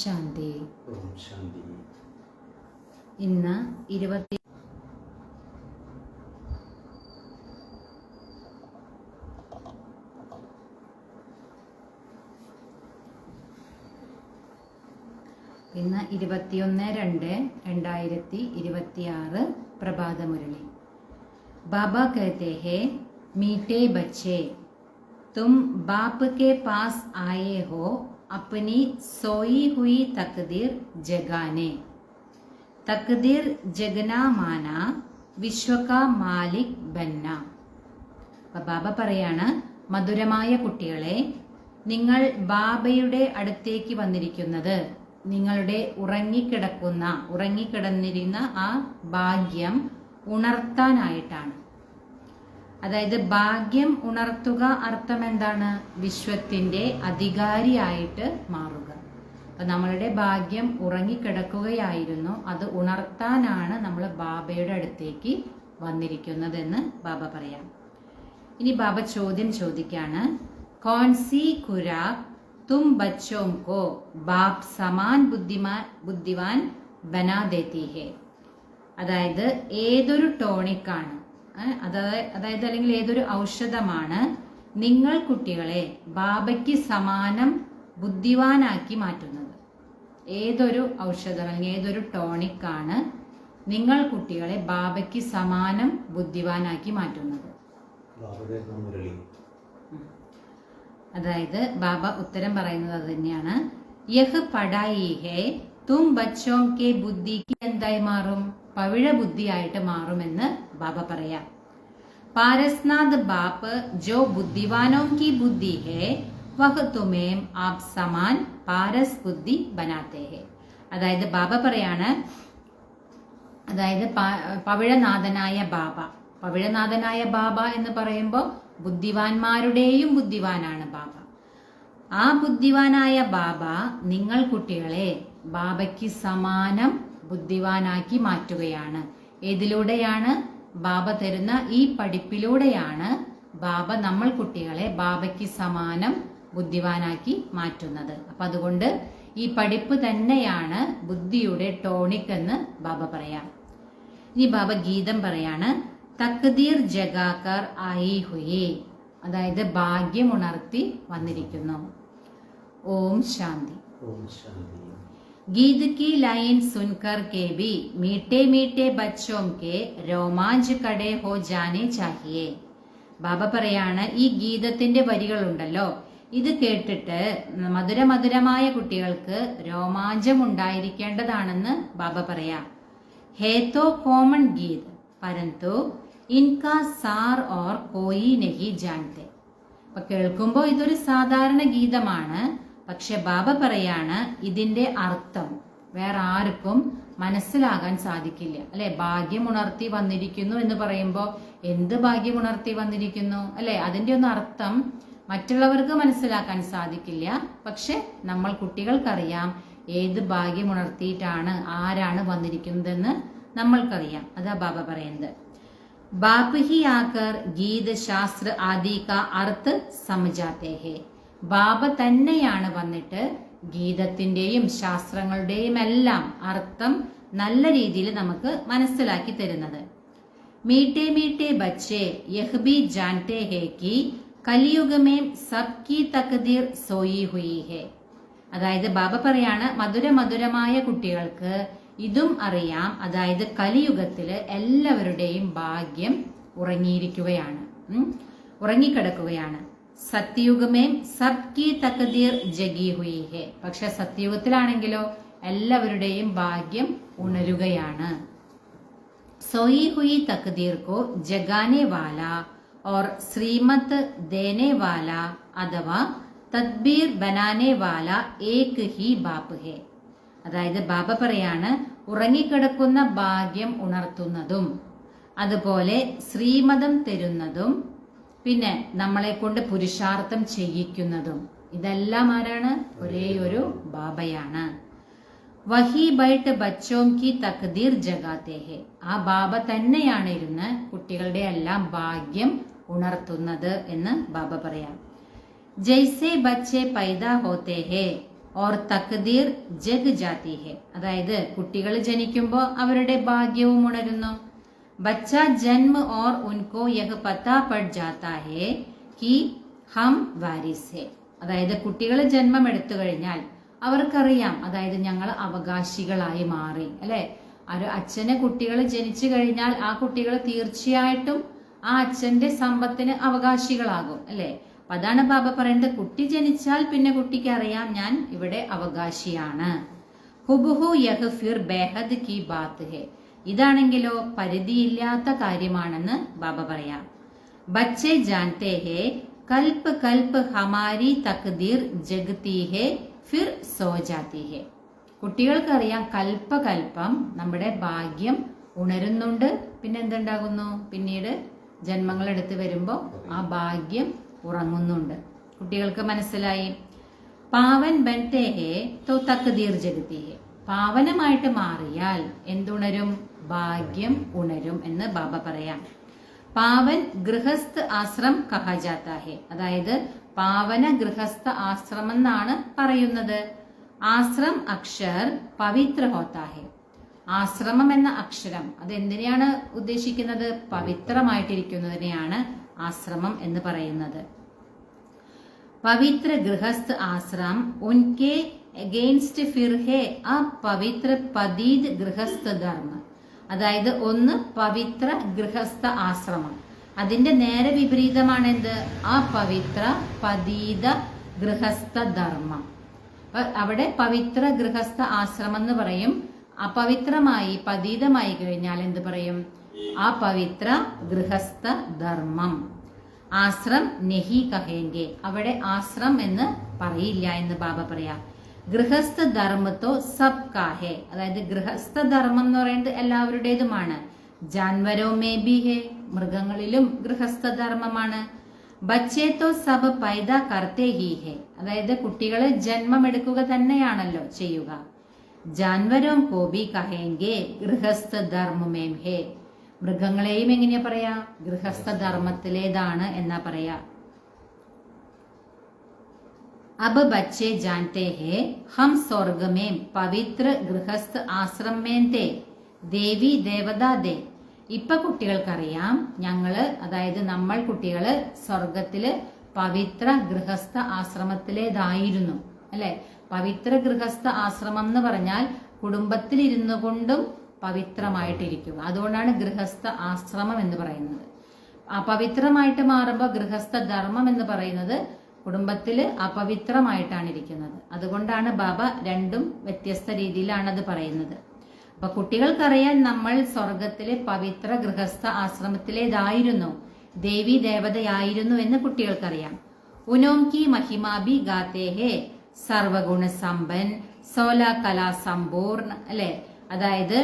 ശാന്തി. ഓം ശാന്തി. ഇന്ന് 20 ഇന്ന് 21/2/2026 प्रभात मुरली. बाबा कहते हैं, मीठे बच्चे, तुम बाप के पास आए हो अपनी सोई हुई तकदीर जगाने. तकदीर जगना माना विश्व का मालिक बनना. ബാബ പറയാണ്, മധുരമായ കുട്ടികളെ, നിങ്ങൾ ബാബയുടെ അടുത്തേക്ക് വന്നിരിക്കുന്നത് നിങ്ങളുടെ ഉറങ്ങിക്കിടന്നിരുന്ന ആ ഭാഗ്യം ഉണർത്താനായിട്ടാണ്. അതായത് ഭാഗ്യം ഉണർത്തുക അർത്ഥം എന്താണ്? വിശ്വത്തിന്റെ അധികാരിയായിട്ട് മാറുക. അപ്പൊ നമ്മളുടെ ഭാഗ്യം ഉറങ്ങിക്കിടക്കുകയായിരുന്നു, അത് ഉണർത്താനാണ് നമ്മൾ ബാബയുടെ അടുത്തേക്ക് വന്നിരിക്കുന്നതെന്ന് ബാബ പറയാം. ഇനി ബാബ ചോദ്യം ചോദിക്കാണ്, കോൺസി ഖുരാക് तुम बच्चों को बाप समान बुद्धिवान बना देती है. അതായത് ഏതൊരു ടോണിക്കാണ്, അതായത് അല്ലെങ്കിൽ ഏതൊരു ഔഷധമാണ് നിങ്ങൾ കുട്ടികളെ ബാബയ്ക്ക് സമാനം ബുദ്ധിവാനാക്കി മാറ്റുന്നത്? ഏതൊരു ഔഷധം അല്ലെങ്കിൽ ഏതൊരു ടോണിക്കാണ് നിങ്ങൾ കുട്ടികളെ ബാബയ്ക്ക് സമാനം ബുദ്ധിവാനാക്കി മാറ്റുന്നത്? അതായത് ബാബ ഉത്തരം പറയുന്നത് അത് തന്നെയാണ്. യഹ് പഠായി ഹേ തും ബച്ചോം കെ ബുദ്ധിക്ക് എന്തായി മാറും? പവിഴ ബുദ്ധിയായിട്ട് മാറുമെന്ന് ബാബ പറയാം. പാരസ്നാഥ് ബാപ്പ് ജോ ബുദ്ധിവാനോ കി ബുദ്ധി ഹേ വഹ് തുമേം ആപ് സമാൻ പാരസ് ബുദ്ധി ബനാത്തേ ഹേ. അതായത് ബാബ പറയാണ്, അതായത് പവിഴനാഥനായ ബാബ എന്ന് പറയുമ്പോൾ ബുദ്ധിവാന്മാരുടെയും ബുദ്ധിവാനാണ് ബാബ. ആ ബുദ്ധിവാനായ ബാബ നിങ്ങൾ കുട്ടികളെ ബാബയ്ക്ക് സമാനം ബുദ്ധിവാനാക്കി മാറ്റുകയാണ്. ഏതിലൂടെയാണ്? ബാബ തരുന്ന ഈ പഠിപ്പിലൂടെയാണ് ബാബ നമ്മൾ കുട്ടികളെ ബാബയ്ക്ക് സമാനം ബുദ്ധിവാനാക്കി മാറ്റുന്നത്. അപ്പൊ അതുകൊണ്ട് ഈ പഠിപ്പ് തന്നെയാണ് ബുദ്ധിയുടെ ടോണിക് എന്ന് ബാബ പറയാം. ഇനി ബാബ ഗീതം പറയാണ്, തക്ദീർ ജഗാകർ ആയി ഹുയി. അതായത് ഭാഗ്യം ഉണർത്തി വന്നിരിക്കുന്നു. ഓം ശാന്തി. गीत की लाइन सुनकर के भी मीठे मीठे बच्चों के रोमांच कड़े हो जाने चाहिए. ബാബ പറയാണ്, ഈ ഗീതത്തിന്റെ വരികളുണ്ടല്ലോ, ഇത് കേട്ടിട്ട് മധുരമായ കുട്ടികൾക്ക് രോമാഞ്ചം ഉണ്ടായിരിക്കേണ്ടതാണെന്ന് ബാബ പറയാം. ഹേ തോ common Geet പരന്തു Inca sir or കോയി നഹി ജാൻതെ. അപ്പൊ കേൾക്കുമ്പോൾ ഇതൊരു സാധാരണ ഗീതമാണ്, പക്ഷെ ബാബ പറയാണ് ഇതിന്റെ അർത്ഥം വേറെ ആർക്കും മനസ്സിലാകാൻ സാധിക്കില്ല. അല്ലെ, ഭാഗ്യം ഉണർത്തി വന്നിരിക്കുന്നു എന്ന് പറയുമ്പോൾ എന്ത് ഭാഗ്യം ഉണർത്തി വന്നിരിക്കുന്നു, അല്ലെ, അതിന്റെ ഒന്നും അർത്ഥം മറ്റുള്ളവർക്ക് മനസ്സിലാക്കാൻ സാധിക്കില്ല. പക്ഷെ നമ്മൾ കുട്ടികൾക്കറിയാം ഏത് ഭാഗ്യം ഉണർത്തിയിട്ടാണ്, ആരാണ് വന്നിരിക്കുന്നതെന്ന് നമ്മൾക്കറിയാം. അതാ ബാബ പറയുന്നത്. ബാപ്പ് ഹി ആകർ ഗീത് ശാസ്ത്ര ആദി കാ അർത്ഥ സമജാത്തെ ഹേ. ബാബ തന്നെയാണ് വന്നിട്ട് ഗീതത്തിന്റെയും ശാസ്ത്രങ്ങളുടെയും എല്ലാം അർത്ഥം നല്ല രീതിയിൽ നമുക്ക് മനസ്സിലാക്കി തരുന്നത്. മീഠേ മീഠേ ബച്ചേ യഹ് ഭി ജാൻതേ ഹേ കി കലിയുഗ മേം സബ് കി തക്ദീർ സോയി ഹുയി ഹേ. അതായത് ബാബ പറയാണ്, മധുരമായ കുട്ടികൾക്ക് ഇതും അറിയാം, അതായത് കലിയുഗത്തില് എല്ലാവരുടെയും ഭാഗ്യം ഉറങ്ങിക്കിടക്കുകയാണ്. സത്യയുഗമേം സബ് കി തക്ദീർ ജഗി ഹുയി ഹേ. പക്ഷെ സത്യയുഗത്തിലാണെങ്കിലോ എല്ലാവരുടെയും ഭാഗ്യം ഉണരുകയാണ്. സോയി ഹുയി തക്ദീർ കോ ജഗാനെ വാല और श्रीमत देने वाला अथवा तदबीर बनाने वाला एक ही बाप है. അതായത് ബാബ പറയാണ്, ഉറങ്ങിക്കിടക്കുന്ന ഭാഗ്യം ഉണർത്തുന്നതും അതുപോലെ ശ്രീമതം തരുന്നതും പിന്നെ നമ്മളെ കൊണ്ട് പുരുഷാർത്ഥം ചെയ്യിക്കുന്നതും ഇതെല്ലാം ആരാണ്? ഒരേ ഒരു ബാബയാണ്. വഹി ബൈട്ട് ബച്ചോം കി തക്ദീർ ജഗാത്തെ ഹേ. ആ ബാബ തന്നെയാണ് ഇരുന്ന് കുട്ടികളുടെ എല്ലാം ഭാഗ്യം ഉണർത്തുന്നത് എന്ന് ബാബ പറയാം. ജൈസെ ബച്ചെ പൈദാ ഹോത്തെ ഹേ ഓർ തക്ദീർ ജഗ് ജാതി ഹെ. അതായത് കുട്ടികൾ ജനിക്കുമ്പോൾ അവരുടെ ഭാഗ്യവും ഉണരുന്നു. ബച്ച ജന്മ ഓർ ഉൻകോ യഹ് പത്താ പഡ് ജാതാ ഹെ കി ഹം വാരിസ് ഹെ. അതായത് കുട്ടികൾ ജന്മം എടുത്തു കഴിഞ്ഞാൽ അവർക്കറിയാം, അതായത് ഞങ്ങൾ അവകാശികളായി മാറി അല്ലെ. ഒരു അച്ഛന് കുട്ടികൾ ജനിച്ചു കഴിഞ്ഞാൽ ആ കുട്ടികൾ തീർച്ചയായിട്ടും ആ അച്ഛന്റെ സമ്പത്തിന് അവകാശികളാകും അല്ലെ. അതാണ് ബാബ പറയുന്നത്, കുട്ടി ജനിച്ചാൽ പിന്നെ കുട്ടിക്ക് അറിയാം ഞാൻ ഇവിടെ അവകാശിയാണ്. ഹുബുഹു യഹ് ഫിർ ബേഹദ് കി ബാത്ത് ഹെ. ഇതാണെങ്കിലോ പരിധിയില്ലാത്ത കാര്യമാണെന്ന് ബാബ പറയാം. ബच्चे जानते हैं कल्प कल्प हमारी तकदीर जगती है फिर सो जाती है. കുട്ടികൾക്കറിയാം കൽപ്പകൽപ്പം നമ്മുടെ ഭാഗ്യം ഉണരുന്നുണ്ട്, പിന്നെ എന്തുണ്ടാകുന്നു, പിന്നീട് ജന്മങ്ങൾ എടുത്ത് വരുമ്പോൾ ആ ഭാഗ്യം ഉറങ്ങുന്നുണ്ട്. കുട്ടികൾക്ക് മനസ്സിലായി. പാവൻ ബൻതേ ഹേ തോ തക്ദീർ ജഗതി ഹേ. പാവനമായിട്ട് മാറിയാൽ എന്തുണരും, ഭാഗ്യം ഉണരും എന്ന് ബാബ പറയാം. പാവൻ ഗൃഹസ്ഥ ആശ്രം കഹാ ജാതാ ഹെ. അതായത് പാവന ഗൃഹസ്ഥ ആശ്രമം എന്നാണ് പറയുന്നത്. ആശ്രം അക്ഷർ പവിത്ര ഹോത്താ ഹെ. ആശ്രമം എന്ന അക്ഷരം അത് എന്തിനെയാണ് ഉദ്ദേശിക്കുന്നത്, പവിത്രമായിട്ടിരിക്കുന്നതിനെയാണ് ആശ്രമം എന്ന് പറയുന്നത്. പവിത്ര ഗൃഹസ്ഥ ആശ്രം ഉൻകെ അഗെയിൻസ്റ്റ് ഫിർ ഹെ അപവിത്ര പതീത് ഗൃഹസ്ഥ ധർമ്മ. അതായത് ഒന്ന് പവിത്ര ഗൃഹസ്ഥ ആശ്രമം, അതിന്റെ നേരെ വിപരീതമാണ് എന്ത്, അപവിത്ര പതീത ഗൃഹസ്ഥ ധർമ്മം. അവിടെ പവിത്ര ഗൃഹസ്ഥ ആശ്രമം എന്ന് പറയും. അപവിത്രമായി പതീതമായി കഴിഞ്ഞാൽ എന്ത് പറയും, അപവിത്ര ഗൃഹസ്ഥ ധർമ്മം. ആശ്രം നെഹി കഹേങ്കെ. അവിടെ ആശ്രം എന്ന് പറയില്ല എന്ന് ബാബ പറയാ. ഗൃഹസ്ഥ ധർമ്മത്തോ സബ് കാഹെ. അതായത് ഗൃഹസ്ഥ ധർമ്മം എന്ന് പറയുന്നത് എല്ലാവരുടേതുമാണ്. ജാൻവരോ മേ ബി ഹെ. മൃഗങ്ങളിലും ഗൃഹസ്ഥ ധർമ്മമാണ്. ബച്ചേ തോ സബ് പൈദ കർത്തേ ഹി ഹെ. അതായത് കുട്ടികൾ ജന്മം എടുക്കുക തന്നെയാണല്ലോ ചെയ്യുക. ജാൻവരോം കോബി കഹേങ്കെ ഗൃഹസ്ഥ ധർമ്മമേം ഹെ. മൃഗങ്ങളെയും എങ്ങനെയാ പറയാ, ഗൃഹസ്ഥ ധർമ്മത്തിലേതാണ് എന്നാ പറയാ. अब बच्चे जानते हैं हम स्वर्ग में पवित्र गृहस्थ आश्रम में थे ദേവി ദേവതാ ദേ. ഇപ്പൊ കുട്ടികൾക്കറിയാം ഞങ്ങള്, അതായത് നമ്മൾ കുട്ടികള് സ്വർഗത്തില് പവിത്ര ഗൃഹസ്ഥ ആശ്രമത്തിലേതായിരുന്നു അല്ലെ. പവിത്ര ഗൃഹസ്ഥ ആശ്രമം എന്ന് പറഞ്ഞാൽ കുടുംബത്തിൽ ഇരുന്നു കൊണ്ടും പവിത്രമായിട്ടിരിക്കുക. അതുകൊണ്ടാണ് ഗൃഹസ്ഥ ആശ്രമം എന്ന് പറയുന്നത്. അപവിത്രമായിട്ട് മാറുമ്പോൾ ഗൃഹസ്ഥ ധർമ്മം എന്ന് പറയുന്നത് കുടുംബത്തിൽ അപവിത്രമായിട്ടാണ് ഇരിക്കുന്നത്. അതുകൊണ്ടാണ് ബാബ രണ്ടും വ്യത്യസ്ത രീതിയിലാണ് അത് പറയുന്നത്. അപ്പൊ കുട്ടികൾക്കറിയാൻ നമ്മൾ സ്വർഗത്തിലെ പവിത്ര ഗൃഹസ്ഥ ആശ്രമത്തിലേതായിരുന്നു, ദേവി ദേവതയായിരുന്നു എന്ന് കുട്ടികൾക്കറിയാം. ഉനോം കി മഹിമാബി ഗാത്തേ ഹേ സർവഗുണ സമ്പൻ സോല കലാ സമ്പൂർണ അല്ലെ. അതായത്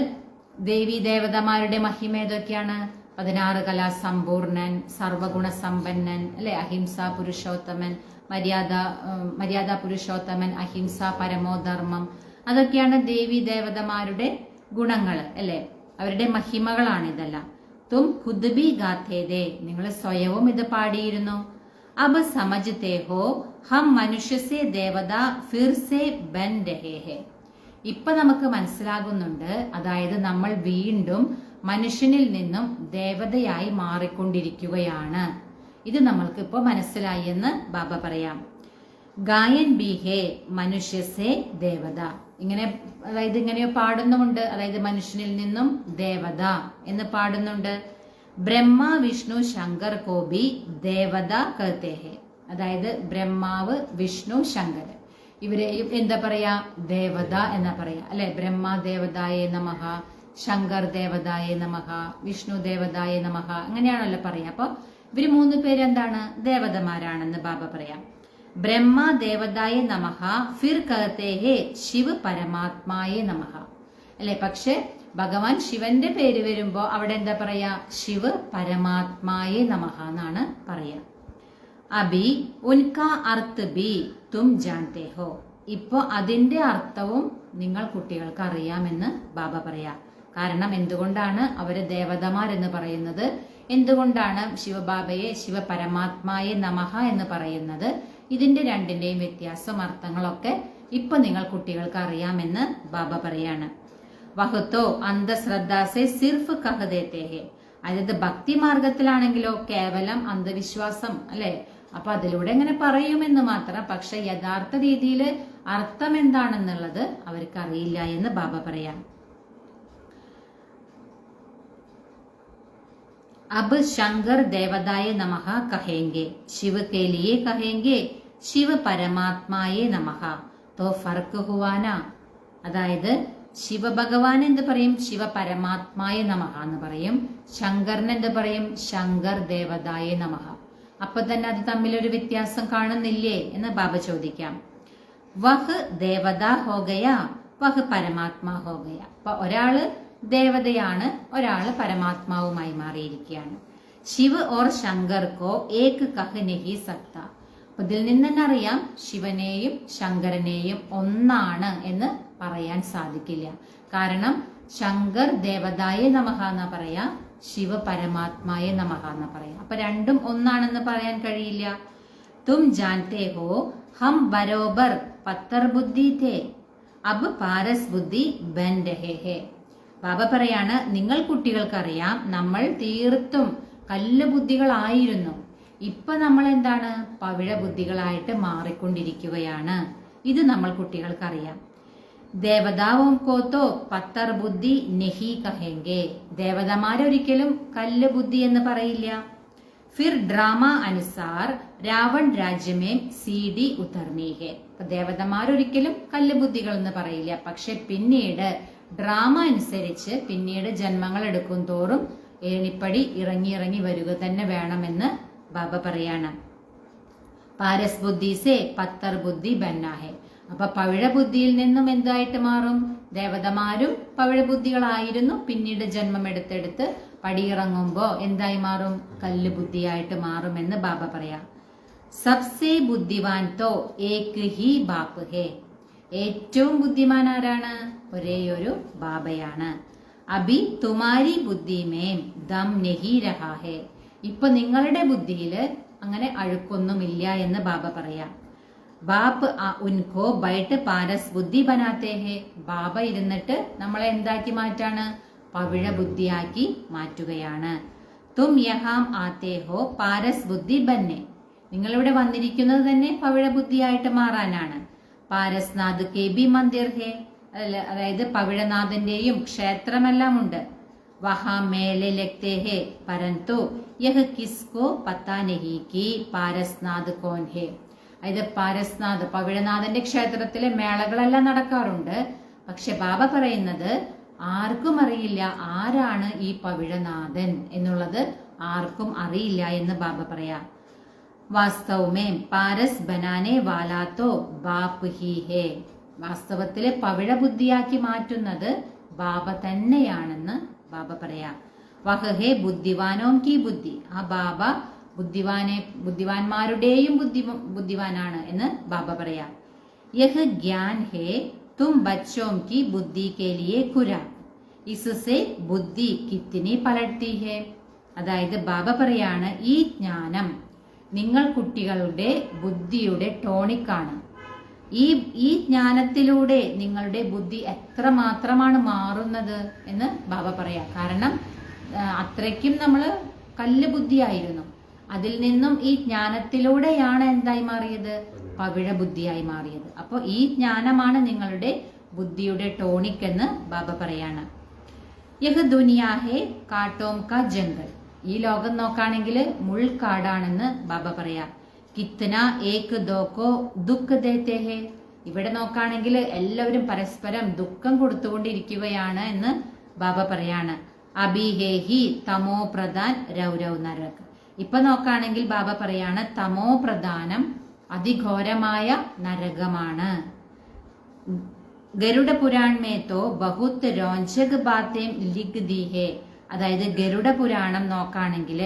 ദേവി ദേവതമാരുടെ മഹിമ ഏതൊക്കെയാണ്, 16 കലാ സമ്പൂർണൻ, സർവഗുണ സമ്പന്നൻ അല്ലെ, അഹിംസ പുരുഷോത്തമൻ, മര്യാദ പുരുഷോത്തമൻ, അഹിംസ പരമോധർമ്മം. അതൊക്കെയാണ് ദേവി ദേവതമാരുടെ ഗുണങ്ങൾ അല്ലെ, അവരുടെ മഹിമകളാണ് ഇതെല്ലാം. തും ഖുദ് ബി ഗാത്തേ ദേ. നിങ്ങൾ സ്വയവും ഇത് പാടിയിരുന്നു. അബ് സമജ്തേ ഹോ ഹം മനുഷ്യ സേ ദേവത ഫിർ സേ ബൻ രഹേ ഹേ. ഇപ്പൊ നമുക്ക് മനസ്സിലാകുന്നുണ്ട്, അതായത് നമ്മൾ വീണ്ടും മനുഷ്യനിൽ നിന്നും ദേവതയായി മാറിക്കൊണ്ടിരിക്കുകയാണ്. ഇത് നമ്മൾക്ക് ഇപ്പൊ മനസ്സിലായി എന്ന് ബാബ പറയാം. ഗായൻ ബി ഹേ മനുഷ്യ സേ ദേവത. ഇങ്ങനെ അതായത് ഇങ്ങനെ പാടുന്നുമുണ്ട്, അതായത് മനുഷ്യനിൽ നിന്നും ദേവത എന്ന് പാടുന്നുണ്ട്. ബ്രഹ്മ വിഷ്ണു ശങ്കർ കോബി ദേവത കഹത്തെ ഹേ. അതായത് ബ്രഹ്മാവ് വിഷ്ണു ശങ്കർ ഇവരെയും എന്താ പറയാ, ദേവത എന്നാ പറയാ അല്ലെ. ബ്രഹ്മ ദേവതായ നമഃ, ശങ്കർ ദേവതായ നമഃ, വിഷ്ണു ദേവതായ നമഃ, അങ്ങനെയാണല്ലോ പറയാ. അപ്പൊ ഇവര് 3 പേര് എന്താണ്, ദേവതമാരാണെന്ന് ബാബ പറയാം. ബ്രഹ്മ ദേവതായ നമഃ ഫിർ കഹത്തെ ഹേ ശിവ് പരമാത്മായ നമഃ അല്ലെ. പക്ഷെ ഭഗവാൻ ശിവന്റെ പേര് വരുമ്പോ അവിടെ എന്താ പറയാ, ശിവ് പരമാത്മായ നമഃ എന്നാണ് പറയാ. അബി ഉൻകാ അർത്ഥ ബി തും ജാൻതേ ഹോ. ഇപ്പൊ അതിന്റെ അർത്ഥവും നിങ്ങൾ കുട്ടികൾക്ക് അറിയാമെന്ന് ബാബ പറയാ. കാരണം എന്തുകൊണ്ടാണ് അവര് ദേവതമാരെന്ന് പറയുന്നത്, എന്തുകൊണ്ടാണ് ശിവബാബയെ ശിവ പരമാത്മായ നമഃ എന്ന് പറയുന്നത്, ഇതിന്റെ രണ്ടിന്റെയും വ്യത്യാസം അർത്ഥങ്ങളൊക്കെ ഇപ്പൊ നിങ്ങൾ കുട്ടികൾക്ക് അറിയാമെന്ന് ബാബ പറയാണ്. വഹുത്തോ അന്ധശ്രദ്ധാസെ സിർഫ് കഹദേത്തെ ഹെ, അതായത് ഭക്തി മാർഗത്തിലാണെങ്കിലോ കേവലം അന്ധവിശ്വാസം അല്ലെ, അപ്പൊ അതിലൂടെ എങ്ങനെ പറയുമെന്ന് മാത്രം, പക്ഷെ യഥാർത്ഥ രീതിയിൽ അർത്ഥം എന്താണെന്നുള്ളത് അവർക്ക് അറിയില്ല എന്ന് ബാബ പറയാം. अब शंकर देवताय नमः कहेंगे, शिव के लिए कहेंगे शिव परमात्माയെ നമഃ. तो फर्क हुआ ना, അതായത് ശിവഭഗവാൻ എന്ത് പറയും? ശിവ പരമാത്മായ നമഃ എന്ന് പറയും. ശങ്കറിന് എന്ത് പറയും? ശങ്കർ ദേവതായ നമഃ. അപ്പൊ തന്നെ അത് തമ്മിലൊരു വ്യത്യാസം കാണുന്നില്ലേ എന്ന് ബാബ ചോദിക്കാം. വഹ് ദേവത ഹോഗയ, വഹ് പരമാത്മാ ഹോഗയ. അപ്പൊ ഒരാള് ദേവതയാണ്, ഒരാള് പരമാത്മാവുമായി മാറിയിരിക്കുകയാണ്. ശിവ് ഓർ ശങ്കർ കോ ഏക് കഹ് നഹി സക്ത. അപ്പൊ ഇതിൽ നിന്ന് തന്നെ അറിയാം ശിവനെയും ശങ്കരനെയും ഒന്നാണ് എന്ന് പറയാൻ സാധിക്കില്ല. കാരണം ശങ്കർ ദേവതായ നമഃ എന്ന് പറയാ, ശിവ പരമാത്മായ നമഃ എന്ന് പറയാം. അപ്പൊ രണ്ടും ഒന്നാണെന്ന് പറയാൻ കഴിയില്ല. തും ജാൻതേ ഹോ ഹം ബരോബർ പത്തർ ബുദ്ധി തേ, അബ് പാരസ് ബുദ്ധി ബൻ രഹേ ഹേ. ബാബ പറയാണ്, നിങ്ങൾ കുട്ടികൾക്കറിയാം നമ്മൾ തീർത്തും കല്ല് ബുദ്ധികളായിരുന്നു, ഇപ്പൊ നമ്മൾ എന്താണ്? പവിഴ ബുദ്ധികളായിട്ട് മാറിക്കൊണ്ടിരിക്കുകയാണ്. ഇത് നമ്മൾ കുട്ടികൾക്കറിയാം. ദേവതാവും കോത്തോ പത്തർ ബുദ്ധി നെഹി കഹെങ്കെ, ദേവതമാരൊരിക്കലും കല്ല് ബുദ്ധി എന്ന് പറയില്ല. ഫിർ ഡ്രാമ അനുസാർ രാവൺ രാജ്യമേ സീഡി ഉത്തർമി ഹെ. ദേവതമാരൊരിക്കലും കല്ല് ബുദ്ധികൾ എന്ന് പറയില്ല, പക്ഷെ പിന്നീട് ഡ്രാമ അനുസരിച്ച് പിന്നീട് ജന്മങ്ങൾ എടുക്കും തോറും ഏണിപ്പടി ഇറങ്ങി ഇറങ്ങി വരിക തന്നെ വേണമെന്ന് ബാബ പറയാണ്. പാരസ് ബുദ്ധി സേ പത്തർ ബുദ്ധി ബന്നാഹെ. അപ്പൊ പവിഴ ബുദ്ധിയിൽ നിന്നും എന്തായിട്ട് മാറും? ദേവതമാരും പവിഴ ബുദ്ധികളായിരുന്നു, പിന്നീട് ജന്മം എടുത്തെടുത്ത് പടിയിറങ്ങുമ്പോ എന്തായി മാറും? കല്ല് ബുദ്ധിയായിട്ട് മാറുമെന്ന് ബാബ പറയാം. സബ്സെ ബുദ്ധിവാൻ തോ ഏക് ഹി ബാപ്പ് ഹേ. ഏറ്റവും ബുദ്ധിമാൻ ആരാണ്? ഒരേയൊരു ബാബയാണ്. അഭി തുമാരി ബുദ്ധി മേം ദം നഹി രഹാ ഹേ. ഇപ്പൊ നിങ്ങളുടെ ബുദ്ധിയില് അങ്ങനെ അഴുക്കൊന്നുമില്ല എന്ന് ബാബ പറയാം. ബാപ്പ് ഉൻകോ ബൈട്ട് പാരസ് ബുദ്ധി ബനാത്തേ ഹേ. ബാബ ഇരുന്നിട്ട് നമ്മളെ എന്താക്കി മാറ്റാണ്? പവിഴ ബുദ്ധിയാക്കി മാറ്റുകയാണ്. തും യഹാം ആത്തേ ഹോ പാരസ് ബുദ്ധി ബന്നെ. നിങ്ങളിവിടെ വന്നിരിക്കുന്നത് തന്നെ പവിഴ ബുദ്ധിയായിട്ട് മാറാനാണ്. പാരസ്നാഥ് കെ ബി മന്ദിർ ഹേ, അതായത് പവിഴനാഥന്റെയും ക്ഷേത്രമെല്ലാം ഉണ്ട്. വഹാ മേലെ ലഗ്തേ ഹേ പരന്തു യഹ് കിസ്കോ പത്താ നഹി കി പാരസ്നാഥ് കോൻ ഹേ. അതായത് പാരസ്നാഥ് പവിഴനാഥന്റെ ക്ഷേത്രത്തിലെ മേളകളെല്ലാം നടക്കാറുണ്ട്, പക്ഷെ ബാബ പറയുന്നത് ആർക്കും അറിയില്ല ആരാണ് ഈ പവിഴനാഥൻ എന്നുള്ളത്, ആർക്കും അറിയില്ല എന്ന് ബാബ പറയാം. വാസ്തവമേ പാരസ് ബനാനെ വാലാത്തോ ബാപ്പ് ഹി ഹേ. വാസ്തവത്തില് പവിഴ ബുദ്ധിയാക്കി മാറ്റുന്നത് ബാബ തന്നെയാണെന്ന് ബാബ പറയാം. വഹ് ഹേ ബുദ്ധിവാനോം കി ബുദ്ധി. ആ ബാബ ബുദ്ധിവാന്മാരുടെയും ബുദ്ധിവാനാണ് എന്ന് ബാബ പറയാം. യഹ് ജ്ഞാൻ ഹേ തും ബച്ചോം കി ബുദ്ധി കെ ലിയേ ഖുരാക്, ഇസ്സേ ബുദ്ധി കിത്നി പലട്ടി ഹേ. അതായത് ബാബ പറയാണ്, ഈ ജ്ഞാനം നിങ്ങൾ കുട്ടികളുടെ ബുദ്ധിയുടെ ടോണിക്കാണ്. ഈ ജ്ഞാനത്തിലൂടെ നിങ്ങളുടെ ബുദ്ധി എത്ര മാത്രമാണ് മാറുന്നത് എന്ന് ബാബ പറയാം. കാരണം അത്രയ്ക്കും നമ്മൾ കല്ല് ബുദ്ധിയായിരുന്നു, അതിൽ നിന്നും ഈ ജ്ഞാനത്തിലൂടെയാണ് എന്തായി മാറിയത്? പവിഴ ബുദ്ധിയായി മാറിയത്. അപ്പോൾ ഈ ജ്ഞാനമാണ് നിങ്ങളുടെ ബുദ്ധിയുടെ ടോണിക് എന്ന് ബാബ പറയാണ്. യഹ് ദുനിയാ ഹേ കാട്ടോം കാ ജംഗൽ. ഈ ലോകം നോക്കാണെങ്കിൽ മുൾക്കാടാണെന്ന് ബാബ പറയാം. കിത്തന ഏക് ദോക്കോ ദുഃഖ് ദേത്തേ ഹേ. ഇവിടെ നോക്കാണെങ്കിൽ എല്ലാവരും പരസ്പരം ദുഃഖം കൊടുത്തുകൊണ്ടിരിക്കുകയാണ് എന്ന് ബാബ പറയാണ്. അബി ഹേ ഹി തമോ പ്രധാൻ രൗരവ് നരക്. ഇപ്പൊ നോക്കാണെങ്കിൽ ബാബ പറയാണ്, തമോ പ്രധാനം അതിഘോരമായ നരകമാണ്. ഗരുഡ പുരാൺ മേ തോ ബഹുത് രോഞ്ചക് ബാത്തേം ലിഖ് ദി ഹേ. അതായത് ഗരുഡ പുരാണം നോക്കാണെങ്കിൽ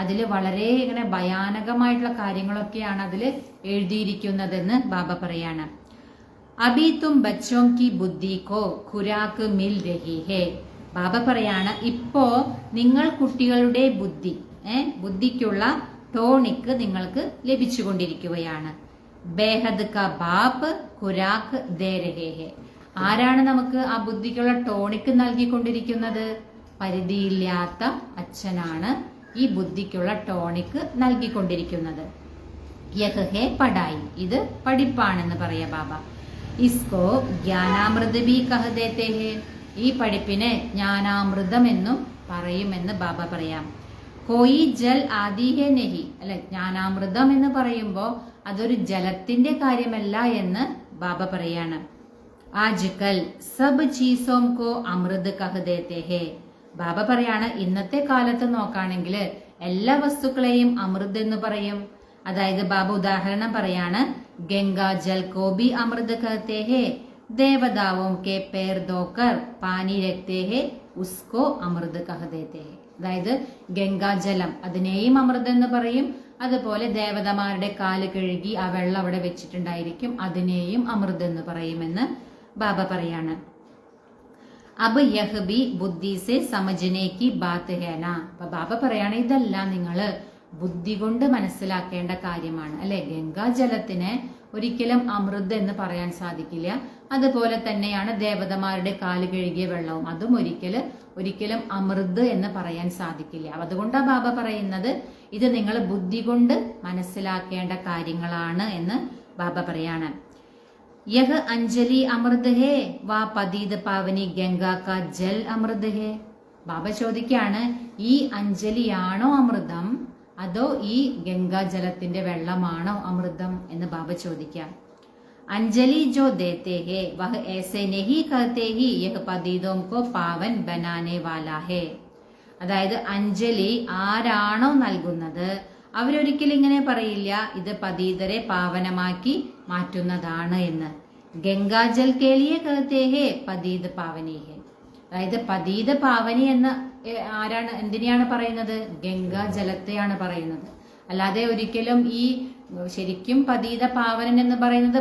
അതില് വളരെ ഇങ്ങനെ ഭയാനകമായിട്ടുള്ള കാര്യങ്ങളൊക്കെയാണ് അതിൽ എഴുതിയിരിക്കുന്നതെന്ന് ബാബ പറയാണ്. അബി തും ബച്ചോം കി ബുദ്ധി കോ ഖുരാക്ക് മിൽ രഹി ഹേ. ബാബ പറയാണ്, ഇപ്പോ നിങ്ങൾ കുട്ടികളുടെ ബുദ്ധിക്കുള്ള ടോണിക്ക് നിങ്ങൾക്ക് ലഭിച്ചുകൊണ്ടിരിക്കുകയാണ്. ബേഹദ് കാ ബാപ്പ് ഖുരാക്ക് ദേ രഹേ ഹെ. ആരാണ് നമുക്ക് ആ ബുദ്ധിക്കുള്ള ടോണിക് നൽകിക്കൊണ്ടിരിക്കുന്നത്? പരിധിയില്ലാത്ത അച്ഛനാണ് ഈ ബുദ്ധിക്കുള്ള ടോണിക് നൽകിക്കൊണ്ടിരിക്കുന്നത്. യഹ് ഹെ പഠായി, ഇത് പഠിപ്പാണെന്ന് പറയാ ബാബ. ഇസ്കോ ജ്ഞാനാമൃത് ബി കഹ ദേത്തെ ഹെ, ഈ പഠിപ്പിനെ ജ്ഞാനാമൃതം എന്നും പറയുമെന്ന് ബാബ പറയാം. കോയി ജൽ ആദി ഹെ നഹി, അല്ലെ, ജ്ഞാനാമൃതം എന്ന് പറയുമ്പോ അതൊരു ജലത്തിന്റെ കാര്യമല്ല എന്ന് ബാബ പറയാണ്. ആജ്കൽ സബ് ചീസോം കോ അമൃത് കഹ ദേത്തെ ഹെ, ബാബ പറയാണ് ഇന്നത്തെ കാലത്ത് നോക്കുകയാണെങ്കിൽ എല്ലാ വസ്തുക്കളെയും അമൃത് എന്ന് പറയും. അതായത് ബാബ ഉദാഹരണം പറയാണ്, ഗംഗാജൽ കോ ബി അമൃത് കഹത്തെ ഹെ, ദേവതാവോം കെ പേർ ധോക്കർ പാനി രക്തേ ഹെ ഉസ്കോ അമൃത് കഹ ദേത്തെ ഹെ. അതായത് ഗംഗാജലം അതിനെയും അമൃത് എന്ന് പറയും. അതുപോലെ ദേവതമാരുടെ കാല് കഴുകി ആ വെള്ളം അവിടെ വെച്ചിട്ടുണ്ടായിരിക്കും, അതിനെയും അമൃത് എന്ന് പറയുമെന്ന് ബാബ പറയാണ്. അബ് യഹ് ബി ബുദ്ധി സെ സമജ്നെ കി ബാത് ഹെ നാ. അപ്പൊ ബാബ പറയാണ് ഇതെല്ലാം നിങ്ങള് ബുദ്ധി കൊണ്ട് മനസ്സിലാക്കേണ്ട കാര്യമാണ്, അല്ലെ. ഗംഗാജലത്തിനെ ഒരിക്കലും അമൃത് എന്ന് പറയാൻ സാധിക്കില്ല. അതുപോലെ തന്നെയാണ് ദേവതമാരുടെ കാല് കഴുകിയ വെള്ളവും, അതും ഒരിക്കലും അമൃത് എന്ന് പറയാൻ സാധിക്കില്ല. അതുകൊണ്ടാണ് ബാബ പറയുന്നത് ഇത് നിങ്ങൾ ബുദ്ധി കൊണ്ട് മനസ്സിലാക്കേണ്ട കാര്യങ്ങളാണ് എന്ന് ബാബ പറയാണ്. യഹ് അഞ്ജലി അമൃത് ഹേ വാ പതീത് പാവനി ഗംഗാ കാ ജൽ അമൃത് ഹേ. ബാബ ചോദിക്കാണ് ഈ അഞ്ജലിയാണോ അമൃതം അതോ ഈ ഗംഗാജലത്തിന്റെ വെള്ളമാണോ അമൃതം എന്ന് ബാബ ചോദിക്കാം. അഞ്ജലി ജോ ദേത്തെ ഹേ വഹ് ऐसे नहीं कहते ही यह पदीदों को पावन बनाने वाला है. അതായത് അഞ്ജലി ആരാണോ നൽകുന്നത് അവരൊരിക്കലും ഇങ്ങനെ പറയില്ല ഇത് പതീതരെ പാവനമാക്കി മാറ്റുന്നതാണ് എന്ന്. ഗംഗാജൽ കേലിയെ कहते हैं പതീത് പാവനി ഹേ. അതായത് പതീത പാവനി എന്ന ആരാണ് എന്തിനെയാണ് പറയുന്നത്? ഗംഗാജലത്തെയാണ് പറയുന്നത്. അല്ലാതെ ഒരിക്കലും ഈ ശരിക്കും പതീത പാവനൻ എന്ന് പറയുന്നത്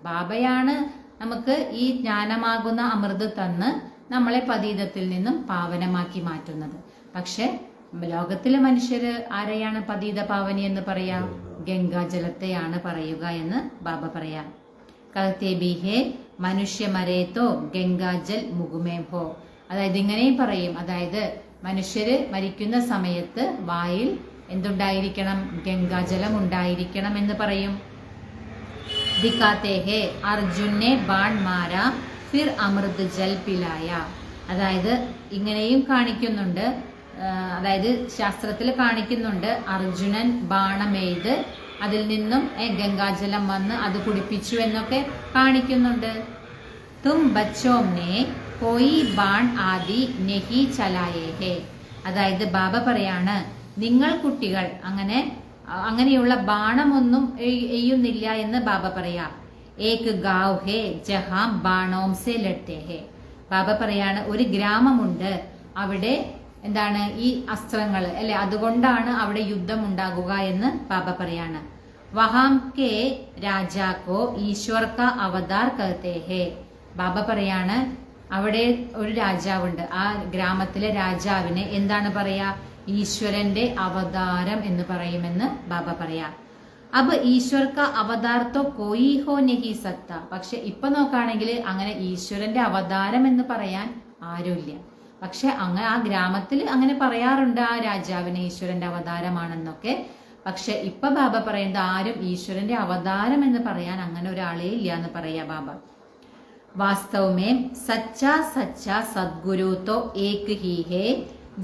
ബാബയാണ് നമുക്ക് ഈ ജ്ഞാനമാകുന്ന അമൃത് തന്ന് നമ്മളെ പതീതത്തിൽ നിന്നും പാവനമാക്കി മാറ്റുന്നത്. പക്ഷെ ലോകത്തിലെ മനുഷ്യര് ആരെയാണ് പതീത പാവനി എന്ന് പറയാ? ഗംഗാജലത്തെയാണ് പറയുക എന്ന് ബാബ പറയാം. कहते भी है മനുഷ്യ മരേത്തോ ഗംഗാജൽ മുകുമേം ഹോ. അതായത് ഇങ്ങനെയും പറയും, അതായത് മനുഷ്യര് മരിക്കുന്ന സമയത്ത് വായിൽ എന്തുണ്ടായിരിക്കണം? ഗംഗാജലം ഉണ്ടായിരിക്കണം എന്ന് പറയും. ദിക്കാത്തെ ഹേ അർജുനെ ബാൺ മാര ഫിർ അമൃത് ജൽ പിലായ. അതായത് ഇങ്ങനെയും കാണിക്കുന്നുണ്ട്, അതായത് ശാസ്ത്രത്തിൽ കാണിക്കുന്നുണ്ട് അർജുനൻ ബാണമെയ്ത് അതിൽ നിന്നും ഗംഗാജലം വന്ന് അത് കുടിപ്പിച്ചു എന്നൊക്കെ കാണിക്കുന്നുണ്ട്. തും ബച്ചോംനെ കോയി ബാൺ ആദി നെഹി ചലായേ ഹേ. അതായത് ബാബ പറയാണ് നിങ്ങൾ കുട്ടികൾ അങ്ങനെയുള്ള ബാണമൊന്നും എയ്യുന്നില്ല എന്ന് ബാബ പറയാ. ഏക് ഗാവ് ഹേ ജഹാം ബാണോം സെ ലഡ്തേ ഹേ. ബാബ പറയാണ് ഒരു ഗ്രാമമുണ്ട്, അവിടെ എന്താണ് ഈ അസ്ത്രങ്ങൾ, അല്ലെ, അതുകൊണ്ടാണ് അവിടെ യുദ്ധം ഉണ്ടാകുക എന്ന് ബാബ പറയാണ്. വഹാം കെ രാജാക്കോ ഈശ്വർ കാ അവതാർ കഹത്തെ ഹേ. ബാബ പറയാണ് അവിടെ ഒരു രാജാവുണ്ട്, ആ ഗ്രാമത്തിലെ രാജാവിനെ എന്താണ് പറയാ? ഈശ്വരന്റെ അവതാരം എന്ന് പറയുമെന്ന് ബാബ പറയാ. അബ് ഈശ്വർ കാ അവതാർ തോ കോയി ഹോ നഹി സക്ത. പക്ഷെ ഇപ്പൊ നോക്കുകയാണെങ്കിൽ അങ്ങനെ ഈശ്വരന്റെ അവതാരം എന്ന് പറയാൻ ആരുമില്ല. പക്ഷെ അങ്ങനെ ആ ഗ്രാമത്തിൽ അങ്ങനെ പറയാറുണ്ട് ആ രാജാവിനെ ഈശ്വരന്റെ അവതാരമാണെന്നൊക്കെ. പക്ഷെ ഇപ്പൊ ബാബ പറയുന്നത് ആരും ഈശ്വരന്റെ അവതാരം എന്ന് പറയാൻ അങ്ങനെ ഒരാളേ ഇല്ല എന്ന് പറയാ ബാബ. വാസ്തവമേ സച്ചാ സച്ചാ സദ്ഗുരു തോ ഏക് ഹി ഹേ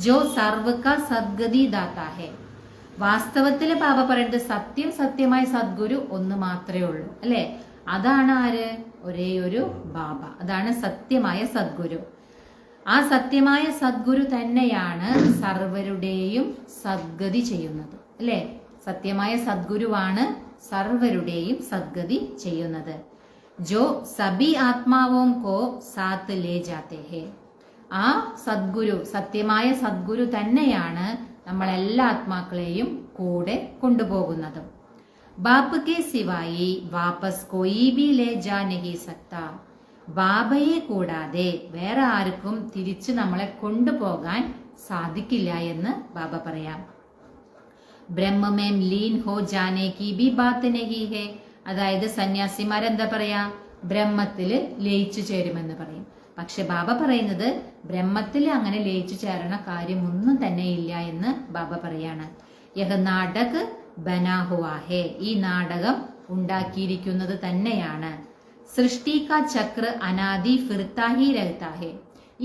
ജോ സർവ കാ സദ്ഗതി ദാതാ ഹേ. വാസ്തവത്തില് ബാബ പറയുന്നത് സത്യമായ സദ്ഗുരു ഒന്ന് മാത്രമേ ഉള്ളൂ, അല്ലെ. അതാണ് ആര്? ഒരേ ഒരു ബാബ. അതാണ് സത്യമായ സദ്ഗുരു. ആ സത്യമായ സദ്ഗുരു തന്നെയാണ് സർവരുടെയും സദ്ഗതി ചെയ്യുന്നത്, അല്ലെ. സത്യമായ സദ്ഗുരുവാണ് സർവരുടെയും സദ്ഗതി ചെയ്യുന്നത്. ജോ സബി ആത്മാവോം കോ സാത്ത് ലേ ജാത്തെ ഹേ. ആ സദ്ഗുരു, സത്യമായ സദ്ഗുരു തന്നെയാണ് നമ്മളെല്ലാ ആത്മാക്കളെയും കൂടെ കൊണ്ടുപോകുന്നതും. ബാപ്പ് കെ സിവായി വാപ്പസ് കോയി ബി ലേ ജാ നഹി സക്ത. ബാബയെ കൂടാതെ വേറെ ആർക്കും തിരിച്ച് നമ്മളെ കൊണ്ടുപോകാൻ സാധിക്കില്ല എന്ന് ബാബ പറയാം. ബ്രഹ്മമേം ലീൻ ഹോ ജാനെ കി ബി ബാത്ത് നഹി ഹേ. അതായത് സന്യാസിമാരെന്താ പറയാ, ബ്രഹ്മത്തില് ലയിച്ചു ചേരുമെന്ന് പറയും. പക്ഷെ ബാബ പറയുന്നത് ബ്രഹ്മത്തിൽ അങ്ങനെ ലയിച്ചു ചേരണ കാര്യമൊന്നും തന്നെ ഇല്ല എന്ന് ബാബ പറയാണ്. യഹ് നാടക് ബനാ ഹുവാ ഹേ, ഈ നാടകം ഉണ്ടാക്കിയിരിക്കുന്നത് തന്നെയാണ്. സൃഷ്ടി കാ ചക്ര അനാദി ഫിർത്താ ഹി രഹ്താ ഹേ,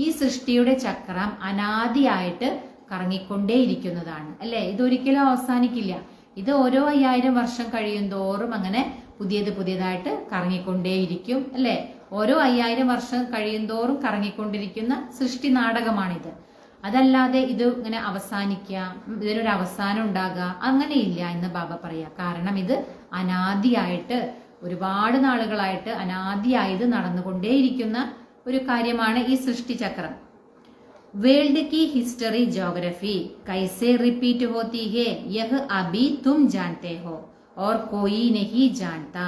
ഈ സൃഷ്ടിയുടെ ചക്രം അനാദിയായിട്ട് കറങ്ങിക്കൊണ്ടേയിരിക്കുന്നതാണ് അല്ലെ. ഇതൊരിക്കലും അവസാനിക്കില്ല. ഇത് ഓരോ 5000 വർഷം കഴിയും തോറും അങ്ങനെ പുതിയതായിട്ട് കറങ്ങിക്കൊണ്ടേയിരിക്കും അല്ലെ. ഓരോ 5000 വർഷം കഴിയും തോറും കറങ്ങിക്കൊണ്ടിരിക്കുന്ന സൃഷ്ടി നാടകമാണിത്. അതല്ലാതെ ഇത് ഇങ്ങനെ അവസാനിക്കുക, ഇതിനൊരു അവസാനം ഉണ്ടാകുക അങ്ങനെയില്ല എന്ന് ബാബ പറയാ. കാരണം ഇത് അനാദിയായിട്ട് ഒരുപാട് നാളുകളായിട്ട് അനാദിയായത് നടന്നുകൊണ്ടേയിരിക്കുന്ന ഒരു കാര്യമാണ് ഈ സൃഷ്ടിചക്രം. വേൾഡ് की हिस्ट्री ज्योग्राफी कैसे रिपीट होती है यह अभी तुम जानते हो और कोई नहीं जानता.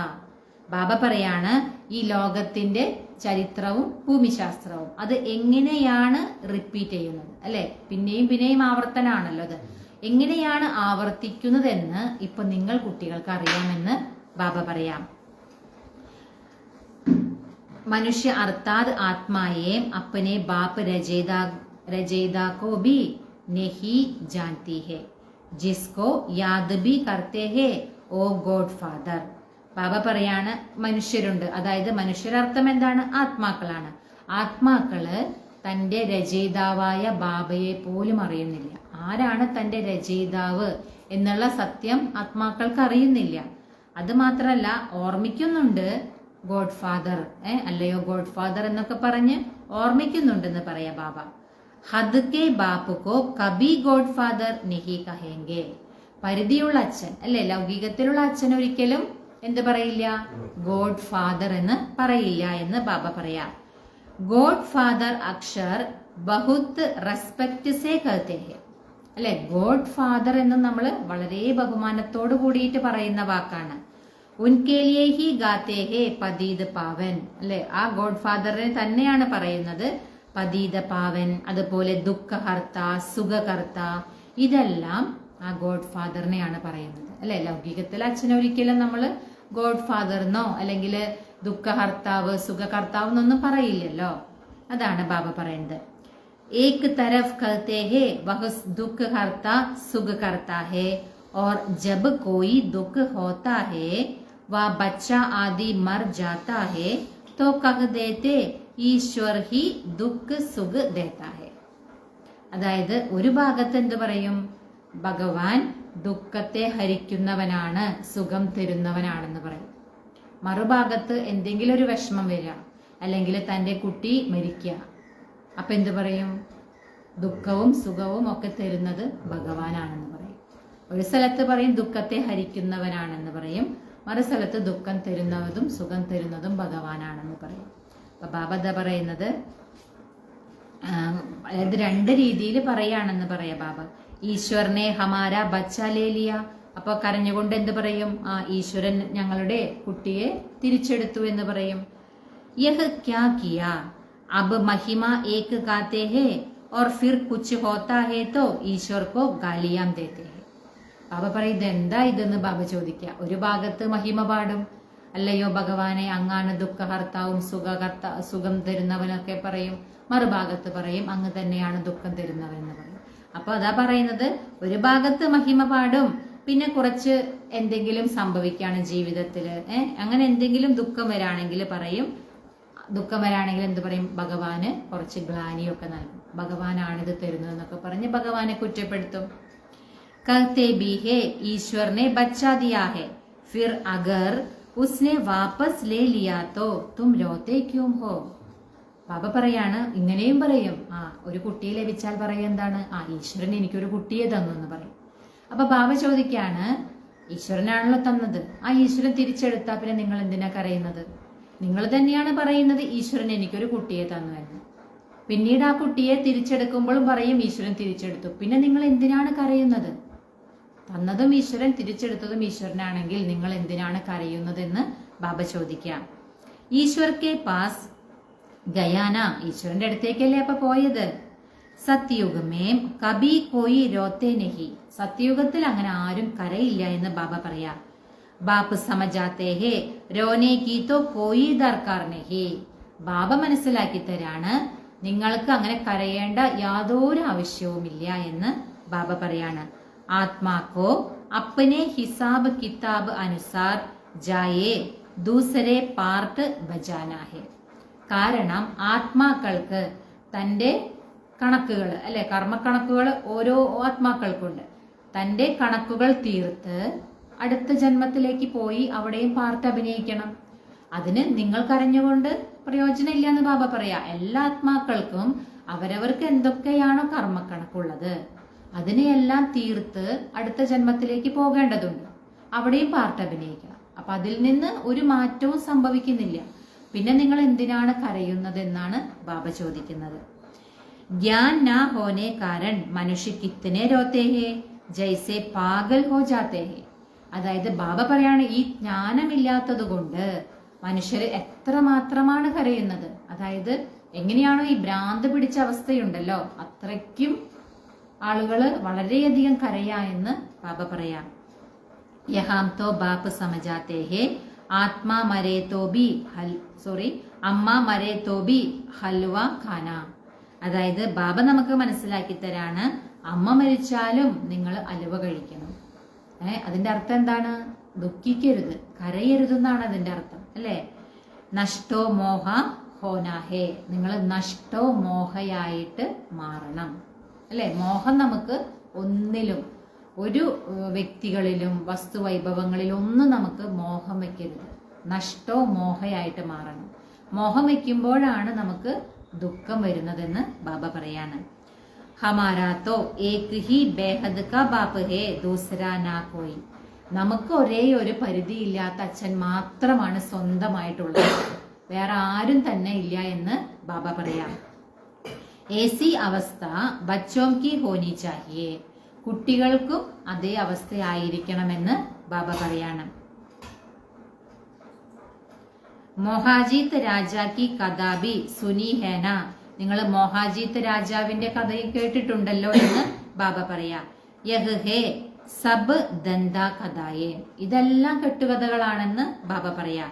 ബാബ പറയാണ് ഈ ലോകത്തിന്റെ ചരിത്രവും ഭൂമിശാസ്ത്രവും അത് എങ്ങനെയാണ് റിപ്പീറ്റ് ചെയ്യുന്നത് അല്ലെ. പിന്നെയും ആവർത്തനാണല്ലോ അത്. എങ്ങനെയാണ് ആവർത്തിക്കുന്നതെന്ന് ഇപ്പൊ നിങ്ങൾ കുട്ടികൾക്ക് അറിയാമെന്ന് ബാബ പറയാം. मनुष्य अर्थात आत्माएं अपने बाप रचयिता को भी नहीं जानती है, जिसको याद भी करते हैं ओ गॉड फादर. ബാബ പറയാണ് മനുഷ്യരുണ്ട്, അതായത് മനുഷ്യരർത്ഥം എന്താണ്, ആത്മാക്കളാണ്. ആത്മാക്കള് തന്റെ രചയിതാവായ ബാബയെ പോലും അറിയുന്നില്ല. ആരാണ് തന്റെ രചയിതാവ് എന്നുള്ള സത്യം ആത്മാക്കൾക്ക് അറിയുന്നില്ല. അത് മാത്രല്ല ഓർമ്മിക്കുന്നുണ്ട് ഗോഡ് ഫാദർ, അല്ലയോ ഗോഡ് ഫാദർ എന്നൊക്കെ പറഞ്ഞ് ഓർമ്മിക്കുന്നുണ്ടെന്ന് പറയാ ബാബ. ഹദ് കെ ബാപ്പുക്കോ കബി ഗോഡ് ഫാദർ നിഹി കഹേങ്കെ. പരിധിയുള്ള അച്ഛൻ അല്ലെ, ലൗകികത്തിലുള്ള അച്ഛൻ ഒരിക്കലും എന്ത് പറയില്ല, ഗോഡ് ഫാദർ എന്ന് പറയില്ല എന്ന് ബാബ പറയാ. ഗോഡ് ഫാദർ അക്ഷർ ബഹുത് റെസ്പെക്ട് സേ കഹത്തെ ഹെ അല്ലെ. ഗോഡ് ഫാദർ എന്ന് നമ്മൾ വളരെ ബഹുമാനത്തോട് കൂടിയിട്ട് പറയുന്ന വാക്കാണ്. ഉൻകെ ലിയേ ഹി ഗാത്തേ ഹേ പതീത് പാവൻ അല്ലെ. ആ ഗോഡ് ഫാദറിനെ തന്നെയാണ് പറയുന്നത് പതീത പാവൻ, അതുപോലെ ദുഃഖഹർത്ത, സുഖകർത്ത, ഇതെല്ലാം ആ ഗോഡ് ഫാദറിനെയാണ് പറയുന്നത് അല്ലെ. ലൗകികത്തിൽ അച്ഛനൊരിക്കലും നമ്മള് ഗോഡ് ഫാദറിനോ അല്ലെങ്കിൽ ദുഃഖഹർത്താവ് സുഖകർത്താവ് എന്നൊന്നും പറയില്ലല്ലോ. അതാണ് ബാബ പറയുന്നത്. ഏക് തരഫ് കഹത്തെ ഹേ വഹ് ദുഃഖ ഹർത്ത സുഖ കർത്താ ഹേ और जब कोई दुख होता है व बच्चा आदि मर जाता है तो कह देते ഈശ്വർ ഹി ദുഃഖ സുഖ ദേത്താ ഹെ. അതായത് ഒരു ഭാഗത്ത് എന്ത് പറയും, ഭഗവാൻ ദുഃഖത്തെ ഹരിക്കുന്നവനാണ്, സുഖം തരുന്നവനാണെന്ന് പറയും. മറുഭാഗത്ത് എന്തെങ്കിലും ഒരു വിഷമം വരിക അല്ലെങ്കിൽ തൻ്റെ കുട്ടി മരിക്കുക, അപ്പൊ എന്ത് പറയും, ദുഃഖവും സുഖവും ഒക്കെ തരുന്നത് ഭഗവാനാണെന്ന് പറയും. ഒരു സ്ഥലത്ത് പറയും ദുഃഖത്തെ ഹരിക്കുന്നവനാണെന്ന് പറയും, മറു സ്ഥലത്ത് ദുഃഖം തരുന്നതും സുഖം തരുന്നതും ഭഗവാനാണെന്ന് പറയും. അപ്പൊ ബാബ എന്താ പറയുന്നത്, അതായത് രണ്ട് രീതിയിൽ പറയാണെന്ന് പറയാ ബാബ. ഈശ്വരനെ ഹമാര ബച്ച ലേലിയ, അപ്പൊ കരഞ്ഞുകൊണ്ട് എന്ത് പറയും, ആ ഈശ്വരൻ ഞങ്ങളുടെ കുട്ടിയെ തിരിച്ചെടുത്തു എന്ന് പറയും. യഹ് ക്യാ കിയാ അബ് മഹിമ ഏക് ഗാത്തെ ഹേ और फिर कुछ होता है तो ഈശ്വർ കോ ഗാലിയാം ദേത്തെ ഹേ. ബാബ പറയും ഇതെന്താ ഇതെന്ന് ബാബ ചോദിക്കുക. ഒരു ഭാഗത്ത് മഹിമ പാടും, അല്ലയോ ഭഗവാനെ അങ്ങാണ് ദുഃഖഹർത്താവും സുഖം തരുന്നവനൊക്കെ പറയും, മറുഭാഗത്ത് പറയും അങ്ങ് തന്നെയാണ് ദുഃഖം തരുന്നവൻ എന്ന് പറയും. അപ്പൊ അതാ പറയുന്നത്, ഒരു ഭാഗത്ത് മഹിമ പാടും, പിന്നെ കുറച്ച് എന്തെങ്കിലും സംഭവിക്കുകയാണ് ജീവിതത്തിൽ, അങ്ങനെ എന്തെങ്കിലും ദുഃഖം വരാണെങ്കിൽ പറയും, ദുഃഖം വരാണെങ്കിൽ എന്ത് പറയും, ഭഗവാന് കുറച്ച് ഗ്ലാനിയൊക്കെ നൽകും, ഭഗവാനാണിത് തരുന്നതെന്നൊക്കെ പറഞ്ഞ് ഭഗവാനെ കുറ്റപ്പെടുത്തും. कहते भी है ईश्वर ने बच्चा दिया है, फिर अगर उसने वापस ले लिया तो तुम रोते क्यों हो. ബാബ പറയാണ്, ഇങ്ങനെയും പറയും, ഒരു കുട്ടിയെ ലഭിച്ചാൽ പറയും എന്താണ്, ഈശ്വരൻ എനിക്കൊരു കുട്ടിയെ തന്നു എന്ന് പറയും. അപ്പൊ ബാബ ചോദിക്കാണ്, ഈശ്വരനാണല്ലോ തന്നത്, ആ ഈശ്വരൻ തിരിച്ചെടുത്താ പിന്നെ നിങ്ങൾ എന്തിനാ കരയുന്നത്? നിങ്ങൾ തന്നെയാണ് പറയുന്നത് ഈശ്വരൻ എനിക്കൊരു കുട്ടിയെ തന്നു എന്ന്. പിന്നീട് ആ കുട്ടിയെ തിരിച്ചെടുക്കുമ്പോഴും പറയും ഈശ്വരൻ തിരിച്ചെടുത്തു, പിന്നെ നിങ്ങൾ എന്തിനാണ് കരയുന്നത്? തന്നതും ഈശ്വരൻ തിരിച്ചെടുത്തതും ഈശ്വരനാണെങ്കിൽ നിങ്ങൾ എന്തിനാണ് കരയുന്നതെന്ന് ബാബ ചോദിക്കാം. ഈശ്വർ കെ പാസ് ഗയാന, ഈശ്വരന്റെ അടുത്തേക്കല്ലേ അപ്പൊ പോയത്. സത്യുഗമേം കബി കോയി രോത്തെ നഹി, സത്യുഗത്തിൽ അങ്ങനെ ആരും കരയില്ല എന്ന് ബാബ പറയാ. ബാപ്പ് സമജാത്തെ ഹേ രോനെ കി തോ കോയി ദർക്കാർ നഹി. ബാബ മനസ്സിലാക്കി തരാണ് നിങ്ങൾക്ക് അങ്ങനെ കരയേണ്ട യാതൊരു ആവശ്യവുമില്ല എന്ന് ബാബ പറയാണ്. ആത്മാക്കോ അപ്പനെ ഹിസാബ് കിതാബ് അനുസാർ ജായേ ദൂസരെ പാർട്ട് ബജാനാ ഹെ. കാരണം ആത്മാക്കൾക്ക് തൻ്റെ കണക്കുകൾ അല്ലെ, കർമ്മക്കണക്കുകൾ ഓരോ ആത്മാക്കൾക്കുണ്ട്. തൻ്റെ കണക്കുകൾ തീർത്ത് അടുത്ത ജന്മത്തിലേക്ക് പോയി അവിടെയും പാർട്ട് അഭിനയിക്കണം. അതിന് നിങ്ങൾ കരഞ്ഞുകൊണ്ട് പ്രയോജനമില്ല എന്ന് ബാബ പറയാ. എല്ലാ ആത്മാക്കൾക്കും അവരവർക്ക് എന്തൊക്കെയാണോ കർമ്മക്കണക്കുള്ളത് അതിനെയെല്ലാം തീർത്ത് അടുത്ത ജന്മത്തിലേക്ക് പോകേണ്ടതുണ്ട്. അവിടെയും പാർട്ട് അഭിനയിക്കണം. അപ്പൊ അതിൽ നിന്ന് ഒരു മാറ്റവും സംഭവിക്കുന്നില്ല. പിന്നെ നിങ്ങൾ എന്തിനാണ് കരയുന്നത് എന്നാണ് ബാബ ചോദിക്കുന്നത്. ജ്ഞാൻ നാ ഹോനെ കാരൺ മനുഷ്യ കിത്തനെ രോത്തെ ഹേ ജൈസെ പാഗൽ ഹോ ജാത്തെ ഹേ. അതായത് ബാബ പറയാണ് ഈ ജ്ഞാനമില്ലാത്തത് കൊണ്ട് മനുഷ്യര് എത്ര മാത്രമാണ് കരയുന്നത്. അതായത് എങ്ങനെയാണോ ഈ ഭ്രാന്ത് പിടിച്ച അവസ്ഥയുണ്ടല്ലോ അത്രയ്ക്കും ആളുകള് വളരെയധികം കരയാ എന്ന് ബാബ പറയാം. യഹാം തോ ബാപ്പ് സമജാത്തെ ഹേ ആത്മാ മരേ തോ ബി അമ്മ മരേ തോ ബി ഹൽവ ഖാന. അതായത് ബാബ നമുക്ക് മനസ്സിലാക്കി തരാണ് അമ്മ മരിച്ചാലും നിങ്ങൾ അലുവ കഴിക്കണം. അതിന്റെ അർത്ഥം എന്താണ്? ദുഃഖിക്കരുത്, കരയരുതെന്നാണ് അതിന്റെ അർത്ഥം അല്ലെ. നഷ്ടോ മോഹ ഹോനാഹേ, നിങ്ങൾ നഷ്ടോ മോഹയായിട്ട് മാറണം അല്ലെ. മോഹം നമുക്ക് ഒന്നിലും ഒരു വ്യക്തികളിലും വസ്തുവൈഭവങ്ങളിലും ഒന്നും നമുക്ക് മോഹം വെക്കരുത്. നഷ്ടോ മോഹയായിട്ട് മാറണം. മോഹം വെക്കുമ്പോഴാണ് നമുക്ക് ദുഃഖം വരുന്നതെന്ന് ബാബ പറയാണ്. ഹമാരാ തോ ഏക് ഹി ബേഹദ് കാ ബാപ്പ് ഹേ ദൂസരാ നാ കോയി. നമുക്ക് ഒരേ ഒരു പരിധിയില്ലാത്ത അച്ഛൻ മാത്രമാണ് സ്വന്തമായിട്ടുള്ളത്, വേറെ ആരും തന്നെ ഇല്ല എന്ന് ബാബ പറയാം. ഏസി അവസ്ഥ ബച്ചോം കി ഹോനി ചാഹിയേ. കുട്ടികൾക്കും അതേ അവസ്ഥയായിരിക്കണമെന്ന് ബാബ പറയാണ്. മൊഹാജിത്ത് രാജാക്കി കഥാബി സുനി ഹേന. നിങ്ങൾ മൊഹാജിത്ത് രാജാവിന്റെ കഥ കേട്ടിട്ടുണ്ടല്ലോ എന്ന് ബാബ പറയാ. യഹ് ഹേ സബ് ദന്ത കഥായേ. ഇതെല്ലാം കെട്ടുകഥകളാണെന്ന് ബാബ പറയാ.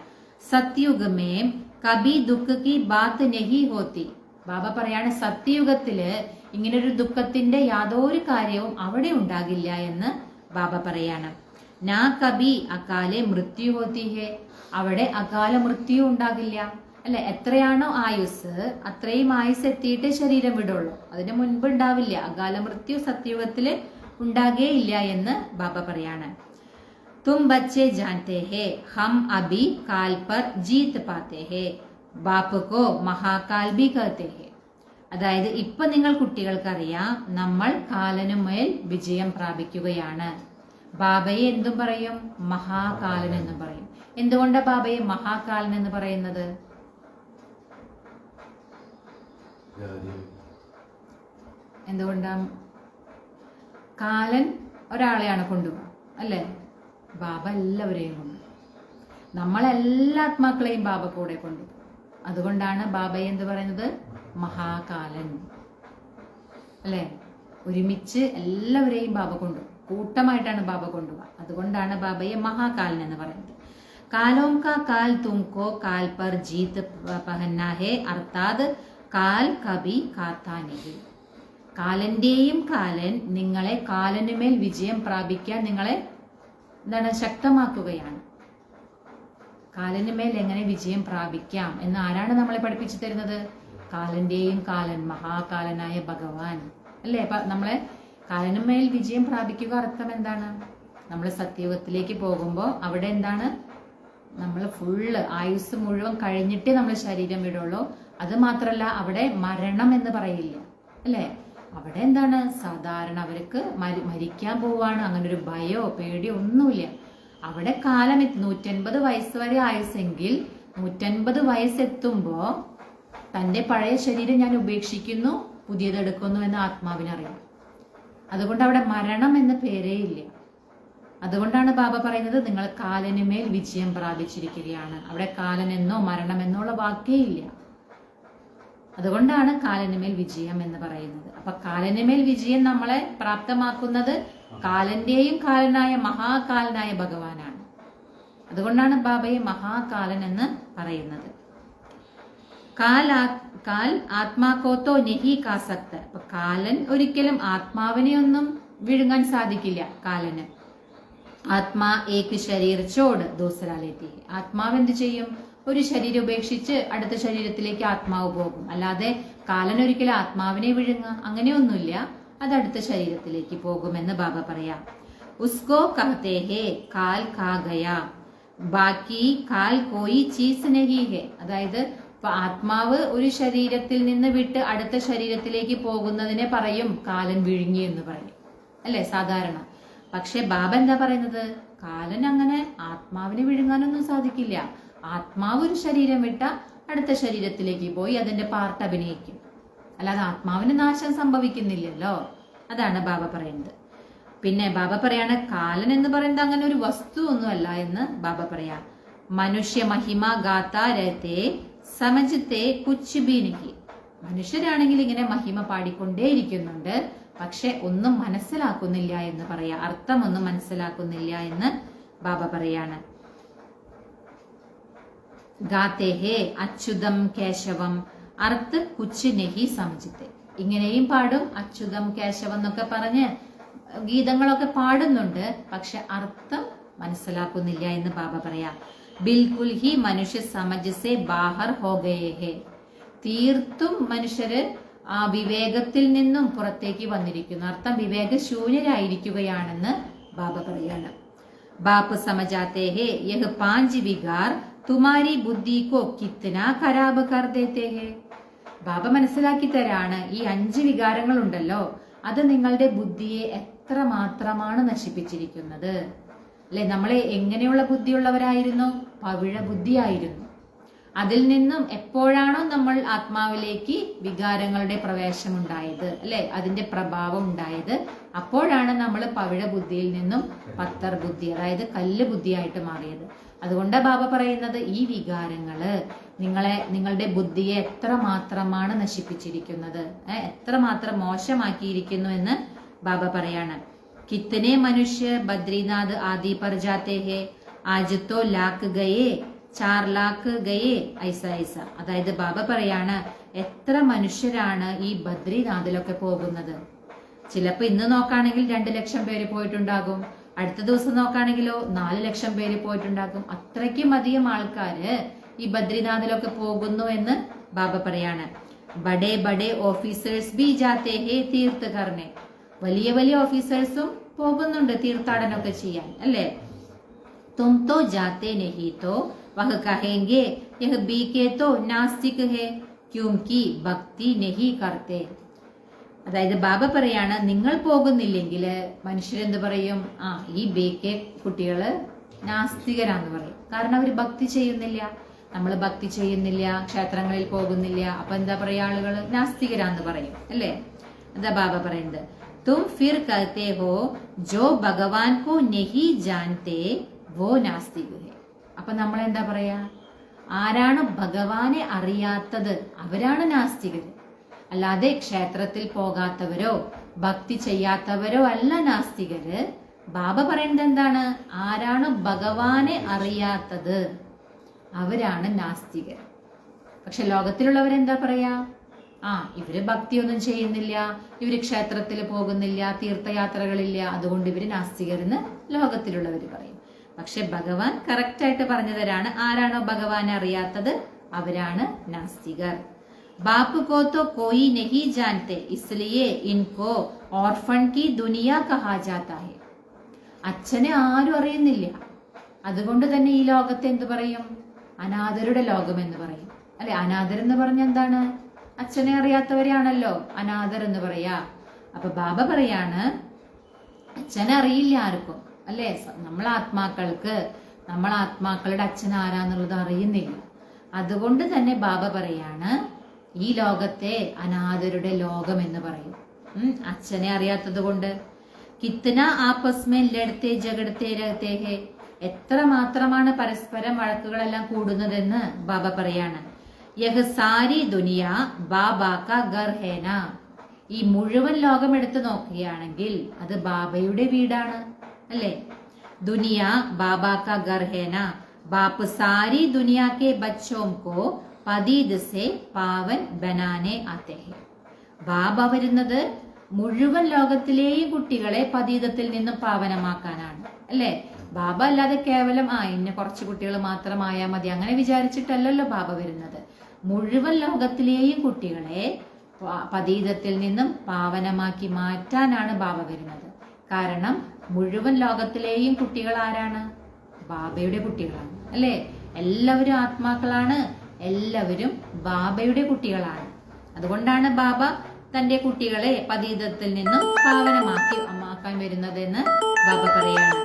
സത്യുഗമേ കബി ദുഃഖ് കി ബാത്ത് നഹി ഹോത്തി. ബാബ പറയാണ് സത്യയുഗത്തില് ഇങ്ങനൊരു ദുഃഖത്തിന്റെ യാതൊരു കാര്യവും അവിടെ ഉണ്ടാകില്ല എന്ന് ബാബ പറയാണ്. നാ കബി അകാലെ മൃത്യു ഹോത്തി ഹേ. അവിടെ അകാല മൃത്യു ഉണ്ടാകില്ല അല്ലെ. എത്രയാണോ ആയുസ് അത്രയും ആയുസ് എത്തിയിട്ടേ ശരീരം വിടുള്ളൂ, അതിന് മുൻപ് ഉണ്ടാവില്ല. അകാല മൃത്യു സത്യയുഗത്തില് ഉണ്ടാകേയില്ല എന്ന് ബാബ പറയാണ്. തും ബच्चे जानते हैं हम अभी काल पर जीत पाते हैं बाप को महाकाल भी कहते हैं. അതായത് ഇപ്പൊ നിങ്ങൾ കുട്ടികൾക്കറിയാം നമ്മൾ കാലനുമേൽ വിജയം പ്രാപിക്കുകയാണ്. ബാബയെ എന്തും പറയും? മഹാകാലൻ എന്നും പറയും. എന്തുകൊണ്ടാണ് ബാബയെ മഹാകാലൻ എന്ന് പറയുന്നത്? എന്തുകൊണ്ടാ? കാലൻ ഒരാളെയാണ് കൊണ്ടുപോകുക അല്ലെ. ബാബ എല്ലാവരെയും കൊണ്ടു, നമ്മളെല്ലാ ആത്മാക്കളെയും ബാബ കൂടെ കൊണ്ടുപോകും. അതുകൊണ്ടാണ് ബാബയെ എന്ത് പറയുന്നത്? മഹാകാലൻ അല്ലെ. ഒരുമിച്ച് എല്ലാവരെയും ബാബ കൊണ്ടുപോകും, കൂട്ടമായിട്ടാണ് ബാബ കൊണ്ടുപോകുക. അതുകൊണ്ടാണ് ബാബയെ മഹാകാലൻ എന്ന് പറയുന്നത്. കാലോം കാ കാൽ തുംകോ കാൽ പർ ജീത്ത് പഹന്നാ ഹേ അർത്ഥാത് കാൽ കബി കാത്താ നഹി. കാലന്റെയും കാലൻ നിങ്ങളെ കാലനുമേൽ വിജയം പ്രാപിക്കാൻ നിങ്ങളെ എന്താണ് ശക്തമാക്കുകയാണ്. കാലനുമേൽ എങ്ങനെ വിജയം പ്രാപിക്കാം എന്ന് ആരാണ് നമ്മളെ പഠിപ്പിച്ചു തരുന്നത്? കാലന്റെയും കാലൻ മഹാകാലനായ ഭഗവാൻ അല്ലേ. അപ്പൊ നമ്മളെ കാലനുമേൽ വിജയം പ്രാപിക്കുക അർത്ഥം എന്താണ്? നമ്മൾ സത്യയുഗത്തിലേക്ക് പോകുമ്പോൾ അവിടെ എന്താണ്? നമ്മൾ ഫുള്ള് ആയുസ് മുഴുവൻ കഴിഞ്ഞിട്ടേ നമ്മൾ ശരീരം വിടുള്ളൂ. അത് മാത്രല്ല അവിടെ മരണം എന്ന് പറയില്ല അല്ലേ. അവിടെ എന്താണ്? സാധാരണ അവർക്ക് മരിക്കാൻ പോവാണ്, അങ്ങനെ ഒരു ഭയോ പേടിയോ ഒന്നുമില്ല. അവിടെ കാലം 150 വയസ്സ് വരെ ആയുസെങ്കിൽ 150 വയസ്സെത്തുമ്പോ തന്റെ പഴയ ശരീരം ഞാൻ ഉപേക്ഷിക്കുന്നു, പുതിയതെടുക്കുന്നു എന്ന് ആത്മാവിനറിയാം. അതുകൊണ്ട് അവിടെ മരണം എന്ന പേരേ ഇല്ല. അതുകൊണ്ടാണ് ബാബ പറയുന്നത് നിങ്ങൾ കാലനുമേൽ വിജയം പ്രാപിച്ചിരിക്കുകയാണ്. അവിടെ കാലനെന്നോ മരണമെന്നോ ഉള്ള വാക്കേ ഇല്ല. അതുകൊണ്ടാണ് കാലനുമേൽ വിജയം എന്ന് പറയുന്നത്. അപ്പൊ കാലനുമേൽ വിജയം നമ്മളെ പ്രാപ്തമാക്കുന്നത് കാലന്റെയും കാലനായ മഹാകാലനായ ഭഗവാനാണ്. അതുകൊണ്ടാണ് ബാബയെ മഹാകാലൻ എന്ന് പറയുന്നത്. കാൽ ആത്മാക്കോത്തോ നെഹി കാസക്ത. അപ്പൊ കാലൻ ഒരിക്കലും ആത്മാവിനെ ഒന്നും വിഴുങ്ങാൻ സാധിക്കില്ല. കാലന് ആത്മാ ഏക് ശരീർ ചോട് ദൂസരാലെത്തി. ആത്മാവ് എന്ത് ചെയ്യും? ഒരു ശരീരം ഉപേക്ഷിച്ച് അടുത്ത ശരീരത്തിലേക്ക് ആത്മാവ് പോകും. അല്ലാതെ കാലൻ ഒരിക്കലും ആത്മാവിനെ വിഴുങ്ങുക അങ്ങനെയൊന്നുമില്ല. അത് അടുത്ത ശരീരത്തിലേക്ക് പോകുമെന്ന് ബാബ പറയാം. ഉസ്കോ കഹത്തെ ഹേ കാൽ ഖാ ഗയാ ബാക്കി കാൽ കോയി ചീസ് നഹി ഹേ. അതായത് ആത്മാവ് ഒരു ശരീരത്തിൽ നിന്ന് വിട്ട് അടുത്ത ശരീരത്തിലേക്ക് പോകുന്നതിനെ പറയും കാലൻ വിഴുങ്ങി എന്ന് പറയും, അല്ലെ സാധാരണ. പക്ഷെ ബാബ എന്താ പറയുന്നത്? കാലൻ അങ്ങനെ ആത്മാവിനെ വിഴുങ്ങാനൊന്നും സാധിക്കില്ല. ആത്മാവ് ഒരു ശരീരം വിട്ട അടുത്ത ശരീരത്തിലേക്ക് പോയി അതിന്റെ പാർട്ട് അഭിനയിക്കും. അല്ലാതെ ആത്മാവിന് നാശം സംഭവിക്കുന്നില്ലല്ലോ. അതാണ് ബാബ പറയുന്നത്. പിന്നെ ബാബ പറയാണ് കാലൻ എന്ന് പറയുന്നത് അങ്ങനെ ഒരു വസ്തു ഒന്നുമല്ല എന്ന് ബാബ പറയാ. മനുഷ്യ മഹിമ ഗാത്താ രഹത്തെ സമജത്തെ കുച്ച് ഭീ നഹി. മനുഷ്യരാണെങ്കിൽ ഇങ്ങനെ മഹിമ പാടിക്കൊണ്ടേയിരിക്കുന്നുണ്ട്, പക്ഷെ ഒന്നും മനസ്സിലാക്കുന്നില്ല എന്ന് പറയാ. അർത്ഥമൊന്നും മനസ്സിലാക്കുന്നില്ല എന്ന് ബാബ പറയാണ്. ഗാത്തേ ഹേ അച്യുതം കേശവം അർത്ഥ കുച്ച് നഹി സമജത്തെ. ഇങ്ങനെയും പാടും, അച്യുതം കേശവം എന്നൊക്കെ പറഞ്ഞ് ഗീതങ്ങളൊക്കെ പാടുന്നുണ്ട്, പക്ഷെ അർത്ഥം മനസ്സിലാക്കുന്നില്ല എന്ന് ബാബ പറയാ. ബിൽക്കുൽ ഹി മനുഷ്യ സമജ് സെ ബാഹർ ഹോ ഗയേ ഹേ. തീർത്തും മനുഷ്യര് ആ വിവേകത്തിൽ നിന്നും പുറത്തേക്ക് വന്നിരിക്കുന്നു. അർത്ഥം വിവേകശൂന്യരായിരിക്കുകയാണെന്ന് ബാബ പറയാണ്. ബാപ്പ് സമജാത്തെ ഹേ യഹ് പാഞ്ച് വികാർ തുമാരി ബുദ്ധി കോ കിത്തന ഖരാബ് കർ ദേത്തെ ഹേ. ബാബ മനസ്സിലാക്കി തരാണ്, ഈ 5 വികാരങ്ങൾ ഉണ്ടല്ലോ, അത് നിങ്ങളുടെ ബുദ്ധിയെ എത്ര മാത്രമാണ് നശിപ്പിച്ചിരിക്കുന്നത്. അല്ലെ, നമ്മളെ എങ്ങനെയുള്ള ബുദ്ധിയുള്ളവരായിരുന്നു? പവിഴ ബുദ്ധിയായിരുന്നു. അതിൽ നിന്നും എപ്പോഴാണോ നമ്മൾ ആത്മാവിലേക്ക് വികാരങ്ങളുടെ പ്രവേശം ഉണ്ടായത്, അല്ലെ, അതിന്റെ പ്രഭാവം ഉണ്ടായത്, അപ്പോഴാണ് നമ്മൾ പവിഴ ബുദ്ധിയിൽ നിന്നും പത്തർ ബുദ്ധി, അതായത് കല്ല് ബുദ്ധിയായിട്ട് മാറിയത്. അതുകൊണ്ട് ബാബ പറയുന്നത് ഈ വികാരങ്ങള് നിങ്ങളുടെ ബുദ്ധിയെ എത്ര മാത്രമാണ് നശിപ്പിച്ചിരിക്കുന്നത്, എത്ര മാത്രം മോശമാക്കിയിരിക്കുന്നു എന്ന് ബാബ പറയാണ്. കിത്തനെ മനുഷ്യ ബദ്രീനാഥ് ആദി പർ ജാത്തെ ഹേ ആജ് തോ ലാഖ് ഗയേ 4 ലാഖ് ഗയേ ഐസ ഐസ. അതായത് ബാബ പറയാണ്, എത്ര മനുഷ്യരാണ് ഈ ബദ്രീനാഥിലൊക്കെ പോകുന്നത്. ചിലപ്പോ ഇന്ന് നോക്കുകയാണെങ്കിൽ 2 ലക്ഷം പേര് പോയിട്ടുണ്ടാകും, അടുത്ത ദിവസം നോക്കുകയാണെങ്കിലോ 4 ലക്ഷം പേര് പോയിട്ടുണ്ടാകും. അത്രയ്ക്കും അധികം ആൾക്കാര് ഈ ബദ്രീനാഥിലൊക്കെ പോകുന്നു എന്ന് ബാബ പറയാണ്. ബഡേ ബഡേ ഓഫീസേഴ്സ് ബി ജാത്തെ ഹേ തീർത്ത് കർണേ. വലിയ വലിയ ഓഫീസേഴ്സും പോകുന്നുണ്ട് തീർത്ഥാടനമൊക്കെ ചെയ്യാൻ, അല്ലേ. തും തോ ജാത്തെ നഹി തോ വഹ് കഹേംഗെ യഹ് ബീകെ തോ നാസ്തിക് ഹേ ക്യൂംകി ഭക്തി നഹി കർത്തെ. അതായത് ബാബ പറയാണ്, നിങ്ങൾ പോകുന്നില്ലെങ്കിൽ മനുഷ്യരെന്ത് പറയും? ഈ ബേക്കെ കുട്ടികള് നാസ്തികരാന്ന് പറയും. കാരണം അവര് ഭക്തി ചെയ്യുന്നില്ല. നമ്മൾ ഭക്തി ചെയ്യുന്നില്ല, ക്ഷേത്രങ്ങളിൽ പോകുന്നില്ല, അപ്പൊ എന്താ പറയാ? ആളുകൾ നാസ്തികരാന്ന് പറയും, അല്ലേ. എന്താ ബാബ പറയുന്നത്? തും ഫിർ കഹത്തെ ഹോ ജോ ഭഗവാൻ കോ നഹി ജാൻതെ വോ നാസ്തിക് ഹേ. അപ്പൊ നമ്മൾ എന്താ പറയാ? ആരാണ് ഭഗവാനെ അറിയാത്തത് അവരാണ് നാസ്തികർ. അല്ലാതെ ക്ഷേത്രത്തിൽ പോകാത്തവരോ ഭക്തി ചെയ്യാത്തവരോ അല്ല നാസ്തികര്. ബാബ പറയുന്നത് എന്താണ്? ആരാണ് ഭഗവാനെ അറിയാത്തത് അവരാണ് നാസ്തികർ. പക്ഷെ ലോകത്തിലുള്ളവരെന്താ പറയാ? ഇവര് ഭക്തിയൊന്നും ചെയ്യുന്നില്ല, ഇവര് ക്ഷേത്രത്തിൽ പോകുന്നില്ല, തീർത്ഥയാത്രകളില്ല, അതുകൊണ്ട് ഇവര് നാസ്തികരെന്ന് ലോകത്തിലുള്ളവര് പറയും. പക്ഷെ ഭഗവാൻ കറക്റ്റായിട്ട് പറഞ്ഞു തരാണ്, ആരാണോ ഭഗവാനെ അറിയാത്തത് അവരാണ് നാസ്തികർ. ബാപ്പ് കോ തോ കോയി നഹി ജാൻതെ ഇസ്ലിയെ ഇൻകോ ഓർഫൺ കി ദുനിയ കഹാ ജാതാ ഹെ. അച്ഛനെ ആരും അറിയുന്നില്ല, അതുകൊണ്ട് തന്നെ ഈ ലോകത്തെ എന്ത് പറയും? അനാഥരുടെ ലോകം എന്ന് പറയും, അല്ലെ. അനാഥർ എന്ന് പറഞ്ഞ എന്താണ്? അച്ഛനെ അറിയാത്തവരെയാണല്ലോ അനാഥർ എന്ന് പറയാ. അപ്പൊ ബാബ പറയാണ്, അച്ഛനെ അറിയില്ല ആർക്കും, അല്ലെ. നമ്മളാത്മാക്കളുടെ അച്ഛൻ ആരാന്നുള്ളത് അറിയുന്നില്ല. അതുകൊണ്ട് തന്നെ ബാബ പറയാണ്, ഈ ലോകത്തെ അനാഥരുടെ ലോകം എന്ന് പറയും. അച്ഛനെ അറിയാത്തത് കൊണ്ട്. കിത്തന ആപസ്മേ ലഡ്തേ ജഗഡ്തേ രഹതേ ഹേ. എത്ര മാത്രമാണ് പരസ്പരം വഴക്കുകളെല്ലാം കൂടുന്നതെന്ന് ബാബ പറയാണ്. യഹ് സാരി ദുനിയ ബാബാ കാ ഗർ ഹേന. ഈ മുഴുവൻ ലോകം എടുത്തു നോക്കുകയാണെങ്കിൽ അത് ബാബയുടെ വീടാണ്, അല്ലേ. दुनिया बाबा का घर है ना, बाप सारी दुनिया के बच्चों को पदीद से पावन बनाने आते हैं. ബാബ വരുന്നത് മുഴുവൻ ലോകത്തിലെയും കുട്ടികളെ പതീതത്തിൽ നിന്നും പാവനമാക്കാനാണ്, അല്ലെ? ബാബ അല്ലാതെ കേവലം ഇന്ന കുറച്ച് കുട്ടികൾ മാത്രമായാൽ മതി അങ്ങനെ വിചാരിച്ചിട്ടല്ലല്ലോ ബാബ വരുന്നത്. മുഴുവൻ ലോകത്തിലെയും കുട്ടികളെ പതീതത്തിൽ നിന്നും പാവനമാക്കി മാറ്റാനാണ് ബാബ വരുന്നത്. കാരണം മുഴുവൻ ലോകത്തിലെയും കുട്ടികൾ ആരാണ്? ബാബയുടെ കുട്ടികളാണ്, അല്ലെ? എല്ലാവരും ആത്മാക്കളാണ്, എല്ലാവരും ബാബയുടെ കുട്ടികളാണ്. അതുകൊണ്ടാണ് ബാബ തന്റെ കുട്ടികളെ പതീതത്തിൽ നിന്നും പാവനമാക്കാൻ വരുന്നതെന്ന് ബാബ പറയാണ്.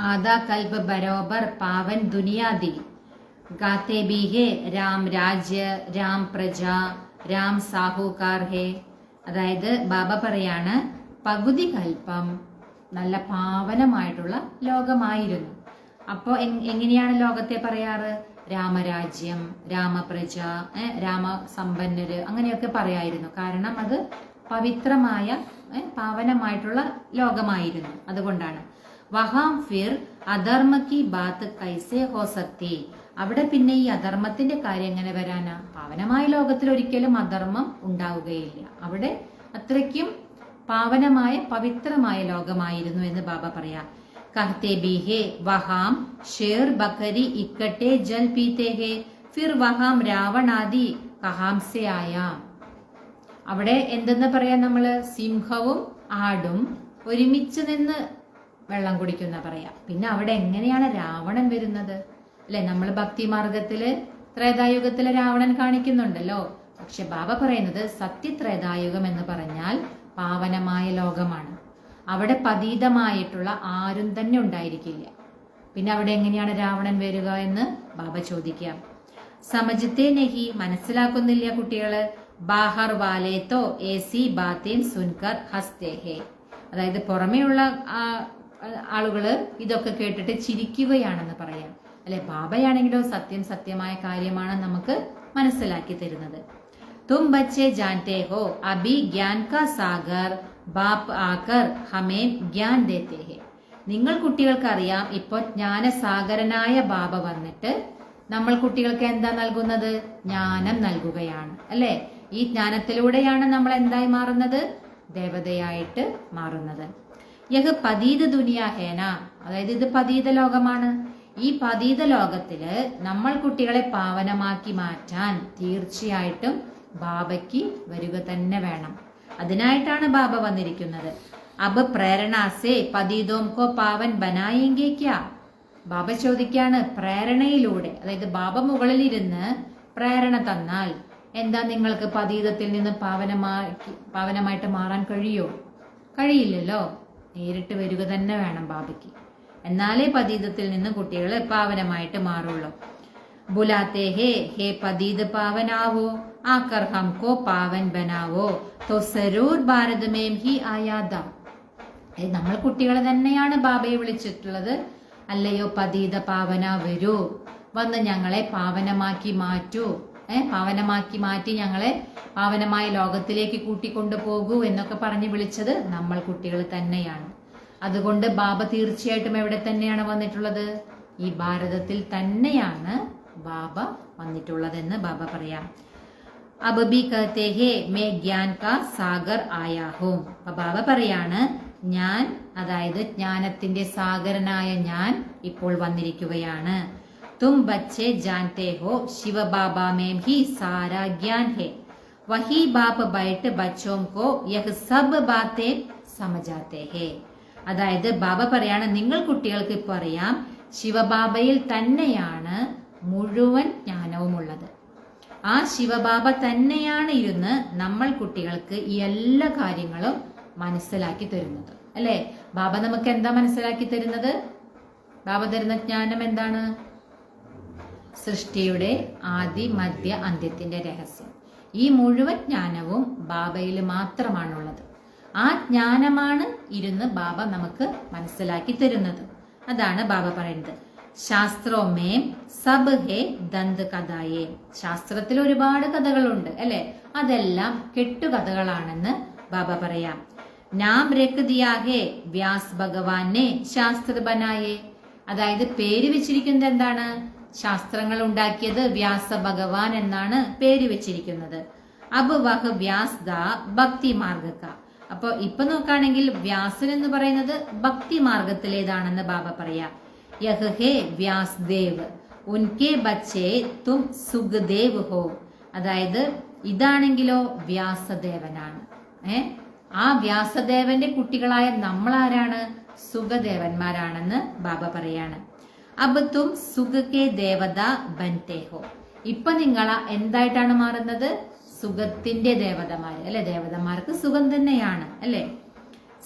आधा कल्प बरोबर पावन दुनिया दी, गाते भी है राम राज्य राम प्रजा राम साहूकार है. അതായത് ബാബ പറയാണ്, പകുതി കൽപ്പം നല്ല പാവനമായിട്ടുള്ള ലോകമായിരുന്നു. അപ്പോൾ എങ്ങനെയാണ് ലോകത്തെ പറയാറ്? രാമരാജ്യം, രാമപ്രജ, രാമസമ്പന്നര് അങ്ങനെയൊക്കെ പറയായിരുന്നു. കാരണം അത് പവിത്രമായ പാവനമായിട്ടുള്ള ലോകമായിരുന്നു. അതുകൊണ്ടാണ് വഹാം ഫിർ അധർമ്മ കി ബാത്ത് കൈസേ ഹോ സക്തി. അവിടെ പിന്നെ ഈ അധർമ്മത്തിന്റെ കാര്യം എങ്ങനെ വരാനാ? പാവനമായ ലോകത്തിൽ ഒരിക്കലും അധർമ്മം ഉണ്ടാവുകയില്ല. അവിടെ അത്രയ്ക്കും പാവനമായ പവിത്രമായ ലോകമായിരുന്നു എന്ന് ബാബ പറയാ. कहते भी है वहां शेर बकरी इकट्ठे जल पीते हैं फिर वहां रावण आदि कहां से आया. അവിടെ എന്തെന്ന് പറയാ നമ്മള്? സിംഹവും ആടും ഒരുമിച്ച് നിന്ന് വെള്ളം കുടിക്കുന്ന പറയാ. പിന്നെ അവിടെ എങ്ങനെയാണ് രാവണൻ വരുന്നത്? അല്ലെ, നമ്മൾ ഭക്തിമാർഗത്തില് ത്രേതായുഗത്തിലെ രാവണൻ കാണിക്കുന്നുണ്ടല്ലോ. പക്ഷെ ബാബ പറയുന്നത് സത്യത്രേതായുഗം എന്ന് പറഞ്ഞാൽ പാവനമായ ലോകമാണ്. അവിടെ പതീതമായിട്ടുള്ള ആരും തന്നെ ഉണ്ടായിരിക്കില്ല. പിന്നെ അവിടെ എങ്ങനെയാണ് രാവണൻ വരിക എന്ന് ബാബ ചോദിക്കാം. സമജത്തെ നെഹി, മനസ്സിലാക്കുന്നില്ല കുട്ടികള്. ബാഹർ വാലേത്തോ ഏസി ബാത്തേൻ സുൻകർ ഹസ്തേ ഹേ. അതായത് പുറമേയുള്ള ആളുകള് ഇതൊക്കെ കേട്ടിട്ട് ചിരിക്കുകയാണെന്ന് പറയാം, അല്ലെ? ബാബയാണെങ്കിലോ സത്യമായ കാര്യമാണ് നമുക്ക് മനസ്സിലാക്കി തരുന്നത്. തും ബച്ചേ ജാൻതേ ഹോ അഭി ജ്ഞാൻ കാ സാഗർ ബാപ്പ് ആകർ ഹമേ ജ്ഞാൻ ദേത്തേ ഹേ. നിങ്ങൾ കുട്ടികൾക്ക് അറിയാം, ഇപ്പോൾ ജ്ഞാനസാഗരനായ ബാബ വന്നിട്ട് നമ്മൾ കുട്ടികൾക്ക് എന്താ നൽകുന്നത്? ജ്ഞാനം നൽകുകയാണ്, അല്ലെ? ഈ ജ്ഞാനത്തിലൂടെയാണ് നമ്മൾ എന്തായി മാറുന്നത്? ദേവതയായിട്ട് മാറുന്നത്. യഹ് പതീത ദുനിയ ഹേന, അതായത് ഇത് പതീത ലോകമാണ്. ഈ പതീത ലോകത്തില് നമ്മൾ കുട്ടികളെ പാവനമാക്കി മാറ്റാൻ തീർച്ചയായിട്ടും ബാബയ്ക്ക് വരിക തന്നെ വേണം. അതിനായിട്ടാണ് ബാബ വന്നിരിക്കുന്നത്. അബ് പ്രേരണാസേ പതീതോം കോ പാവൻ ബനായെങ്കേ ക്യാ. ബാബ ചോദിക്കാണ്, പ്രേരണയിലൂടെ, അതായത് ബാബ മുകളിലിരുന്ന് പ്രേരണ തന്നാൽ എന്താ നിങ്ങൾക്ക് പതീതത്തിൽ നിന്ന് പാവനമായിട്ട് മാറാൻ കഴിയോ? കഴിയില്ലല്ലോ. നേരിട്ട് വരിക തന്നെ വേണം ബാബയ്ക്ക്. എന്നാലേ പതീതത്തിൽ നിന്ന് കുട്ടികൾ പാവനമായിട്ട് മാറുള്ളൂ. ബുലാത്തെ ഹേ ഹേ പതീത് പാവനാവോ ആകർ ഹംകോ പാവൻ ബനാവോ തോ സരൂർ ഭാരത് മേം ഹി ആയാദ. നമ്മൾ കുട്ടികളെ തന്നെയാണ് ബാബയെ വിളിച്ചിട്ടുള്ളത്. അല്ലയോ പതീത പാവന, വരൂ, വന്ന് ഞങ്ങളെ പാവനമാക്കി മാറ്റൂ, പാവനമാക്കി മാറ്റി ഞങ്ങളെ പാവനമായ ലോകത്തിലേക്ക് കൂട്ടിക്കൊണ്ടു പോകൂ എന്നൊക്കെ പറഞ്ഞ് വിളിച്ചത് നമ്മൾ കുട്ടികൾ തന്നെയാണ്. അതുകൊണ്ട് ബാബ തീർച്ചയായിട്ടും എവിടെ തന്നെയാണ് വന്നിട്ടുള്ളത്? ഈ ഭാരതത്തിൽ തന്നെയാണ് ബാബ വന്നിട്ടുള്ളതെന്ന് ബാബ പറയാം. അബ് ബി കഹത്തെ ഹേ മേ ജ്ഞാൻ കാ സാഗർ ആയാ ഹൂം. അപ്പൊ ബാബ പറയാണ്, ഞാൻ, അതായത് ജ്ഞാനത്തിന്റെ സാഗരനായ ഞാൻ ഇപ്പോൾ വന്നിരിക്കുകയാണ്. തും ബच्चे जानते हो शिव बाबा में भी सारा ज्ञान है, वही बाप बैठ बच्चों को यह सब बातें समझाते हैं. അതായത് ബാബ പറയാണ്, നിങ്ങൾ കുട്ടികൾക്ക് ഇപ്പോൾ അറിയാം, ശിവബാബയിൽ തന്നെയാണ് മുഴുവൻ ജ്ഞാനവും ഉള്ളത്. ആ ശിവബാബ തന്നെയാണ് ഇരുന്ന് നമ്മൾ കുട്ടികൾക്ക് ഈ എല്ലാ കാര്യങ്ങളും മനസ്സിലാക്കി തരുന്നത്, അല്ലെ? ബാബ നമുക്ക് എന്താ മനസ്സിലാക്കി തരുന്നത്? ബാബ തരുന്ന ജ്ഞാനം എന്താണ്? സൃഷ്ടിയുടെ ആദി മധ്യ അന്ത്യത്തിന്റെ രഹസ്യം. ഈ മുഴുവൻ ജ്ഞാനവും ബാബയിൽ മാത്രമാണുള്ളത്. ആ ജ്ഞാനമാണ് ഇരുന്ന് ബാബ നമുക്ക് മനസ്സിലാക്കി തരുന്നത്. അതാണ് ബാബ പറയുന്നത്. ശാസ്ത്രോ മേം സബ് ഹേ ദന്ത് കഥായേ. ശാസ്ത്രത്തിൽ ഒരുപാട് കഥകളുണ്ട് അല്ലെ, അതെല്ലാം കെട്ടുകഥകളാണെന്ന് ബാബ പറയാം. നാം രഖ് ദിയാ ഹേ വ്യാസ് ഭഗവാനെ ശാസ്ത്ര ബനായേ. അതായത് പേര് വെച്ചിരിക്കുന്നത് എന്താണ്? ശാസ്ത്രങ്ങൾ ഉണ്ടാക്കിയത് വ്യാസ ഭഗവാൻ എന്നാണ് പേര് വെച്ചിരിക്കുന്നത്. അബ് വഹ് വ്യാസ് ദ ഭക്തി മാർഗക്ക. അപ്പൊ ഇപ്പൊ നോക്കുകയാണെങ്കിൽ വ്യാസൻ എന്ന് പറയുന്നത് ഭക്തി മാർഗത്തിലേതാണെന്ന് ബാബ പറയാ. യഹ് ഹേ വ്യാസ് ദേവ് ഉൻകെ ബച്ചേ തും സുഖദേവ് ഹോ. അതായത് ഇതാണെങ്കിലോ വ്യാസദേവനാണ്. ആ വ്യാസദേവന്റെ കുട്ടികളായ നമ്മൾ ആരാണ്? സുഖദേവന്മാരാണെന്ന് ബാബ പറയാണ്. അബ് തും സുഖക്കെ ദേവത ബൻതേ ഹോ. ഇപ്പൊ നിങ്ങൾ എന്തായിട്ടാണ് മാറുന്നത്? സുഖത്തിന്റെ ദേവതമാര് അല്ലെ. ദേവതമാർക്ക് സുഖം തന്നെയാണ് അല്ലെ.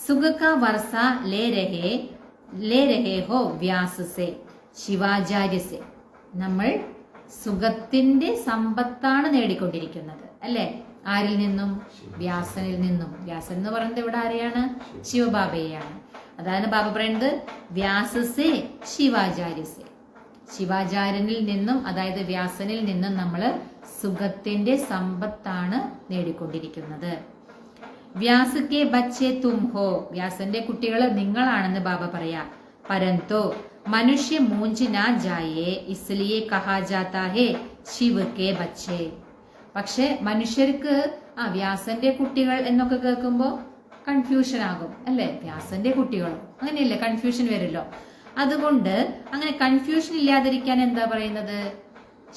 സുഖക്ക വർഷ ലേ രഹേ ഹോ വ്യാസ് സേ ശിവാചാര്യ സേ. നമ്മൾ സുഖത്തിന്റെ സമ്പത്താണ് നേടിക്കൊണ്ടിരിക്കുന്നത് അല്ലെ. ആരിൽ നിന്നും? വ്യാസനിൽ നിന്നും. വ്യാസൻ എന്ന് പറയുന്നത് ഇവിടെ ആരെയാണ്? ശിവബാബയെയാണ്. അതാണ് ബാബ പറയുന്നത് വ്യാസസേ ശിവാചാര്യസേ. ശിവാചാര്യനിൽ നിന്നും അതായത് വ്യാസനിൽ നിന്നും നമ്മൾ സുഖത്തിന്റെ സമ്പത്താണ് നേടിക്കൊണ്ടിരിക്കുന്നത്. വ്യാസക്കെ ബച്ചേ തും ഹോ. വ്യാസന്റെ കുട്ടികൾ നിങ്ങളാണെന്ന് ബാബ പറയാ. പരന്തോ മനുഷ്യ മൂഞ്ച് നാ ജായേ ഇസ്ലിയെ കഹാ ജാതാ ഹേ ശിവ് കെ ബച്ചേ. പക്ഷെ മനുഷ്യർക്ക് വ്യാസന്റെ കുട്ടികൾ എന്നൊക്കെ കേൾക്കുമ്പോ കൺഫ്യൂഷൻ ആകും അല്ലെ. വ്യാസന്റെ കുട്ടികളോ അങ്ങനെയല്ലേ, കൺഫ്യൂഷൻ വരുമല്ലോ. അതുകൊണ്ട് അങ്ങനെ കൺഫ്യൂഷൻ ഇല്ലാതിരിക്കാൻ എന്താ പറയുന്നത്?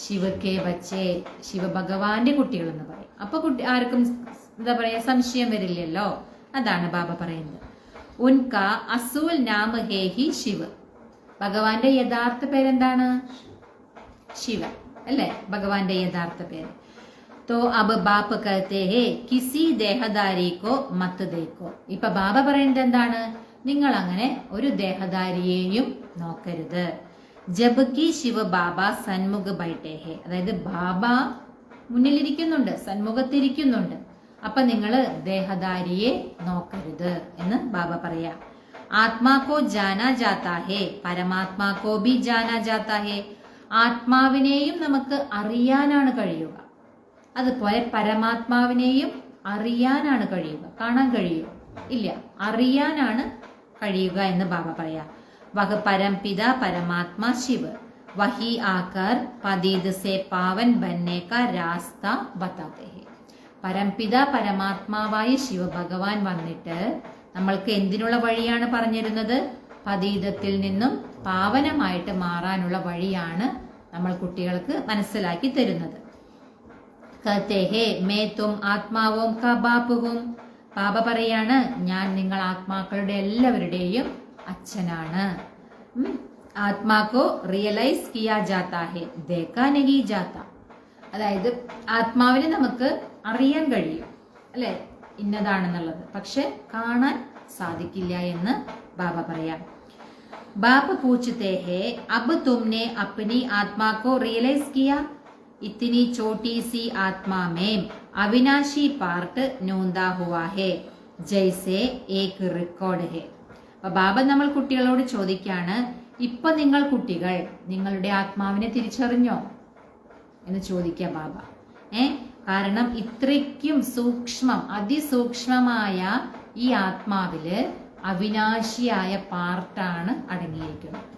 ശിവക്കെ ബച്ചേ, ശിവഭഗവാന്റെ കുട്ടികൾ എന്ന് പറയും. അപ്പൊ ആർക്കും എന്താ പറയാ, സംശയം വരില്ലല്ലോ. അതാണ് ബാബ പറയുന്നത്. ഉൻക അസൂൽ നാമ ഹേ ഹി ശിവ്. ഭഗവാന്റെ യഥാർത്ഥ പേരെന്താണ്? ശിവ അല്ലെ, ഭഗവാന്റെ യഥാർത്ഥ പേര്. तो अब बाप कहते हैं किसी देहदारी को मत देखो. ഇപ്പൊ ബാബ പറയുന്നത് എന്താണ്? നിങ്ങൾ അങ്ങനെ ഒരു ദേഹധാരിയെയും നോക്കരുത്. ജബ്കി ശിവ ബാബ സന്മുഖ ബൈഠേ ഹേ. അതായത് ബാബ മുന്നിലിരിക്കുന്നുണ്ട്, സന്മുഖത്തിരിക്കുന്നുണ്ട്. അപ്പൊ നിങ്ങള് ദേഹധാരിയെ നോക്കരുത് എന്ന് ബാബ പറയാ. ആത്മാക്കോ ജാനാ ജാതാ ഹേ പരമാത്മാക്കോ ബി ജാനാ ജാതാ ഹേ. ആത്മാവിനെയും നമുക്ക് അറിയാനാണ് കഴിയുക, അതുപോലെ പരമാത്മാവിനെയും അറിയാനാണ് കഴിയുക. കാണാൻ കഴിയുക ഇല്ല, അറിയാനാണ് കഴിയുക എന്ന് ബാബ പറയാ. വഹ് പരംപിത പരമാത്മാ ശിവ് വഹി ആകർ പതീത് സേ പാവൻ ബന്നേ കാ രാസ്ത ബതാതേ ഹേ. പരംപിത പരമാത്മാവായ ശിവഭഗവാൻ വന്നിട്ട് നമ്മൾക്ക് എന്തിനുള്ള വഴിയാണ് പറഞ്ഞിരുന്നത്? പതീതത്തിൽ നിന്നും പാവനമായിട്ട് മാറാനുള്ള വഴിയാണ് നമ്മൾ കുട്ടികൾക്ക് മനസ്സിലാക്കി തരുന്നത്. कहते हैं मैं तुम ആത്മാവും का बाप हूं. ബാബ പറയാണ് ഞാൻ നിങ്ങൾ ആത്മാക്കളുടെ എല്ലാവരുടെയും അച്ഛനാണ്. ആത്മാക്കോ റിയലൈസ് കിയാ ജാതാ ഹേ ദേഖാ നഹീ ജാതാ. അതായത് ആത്മാവിനെ നമുക്ക് അറിയാൻ കഴിയും അല്ലെ, ഇന്നതാണെന്നുള്ളത്, പക്ഷെ കാണാൻ സാധിക്കില്ല എന്ന് ബാബ പറയാം. ബാബ പൂछते हैं अब तुमने अपनी आत्मा को रियलाइज किया. इतनी छोटी सी आत्मा में अविनाशी पार्ट नोंदा हुआ है जैसे एक रिकॉर्ड है. അപ്പൊ ബാബ നമ്മൾ കുട്ടികളോട് ചോദിക്കാണ്, ഇപ്പൊ നിങ്ങൾ കുട്ടികൾ നിങ്ങളുടെ ആത്മാവിനെ തിരിച്ചറിഞ്ഞോ എന്ന് ചോദിക്കുക ബാബ. കാരണം ഇത്രയ്ക്കും സൂക്ഷ്മം, അതിസൂക്ഷ്മമായ ഈ ആത്മാവില് അവിനാശിയായ പാർട്ടാണ് അടങ്ങിയിരിക്കുന്നത്.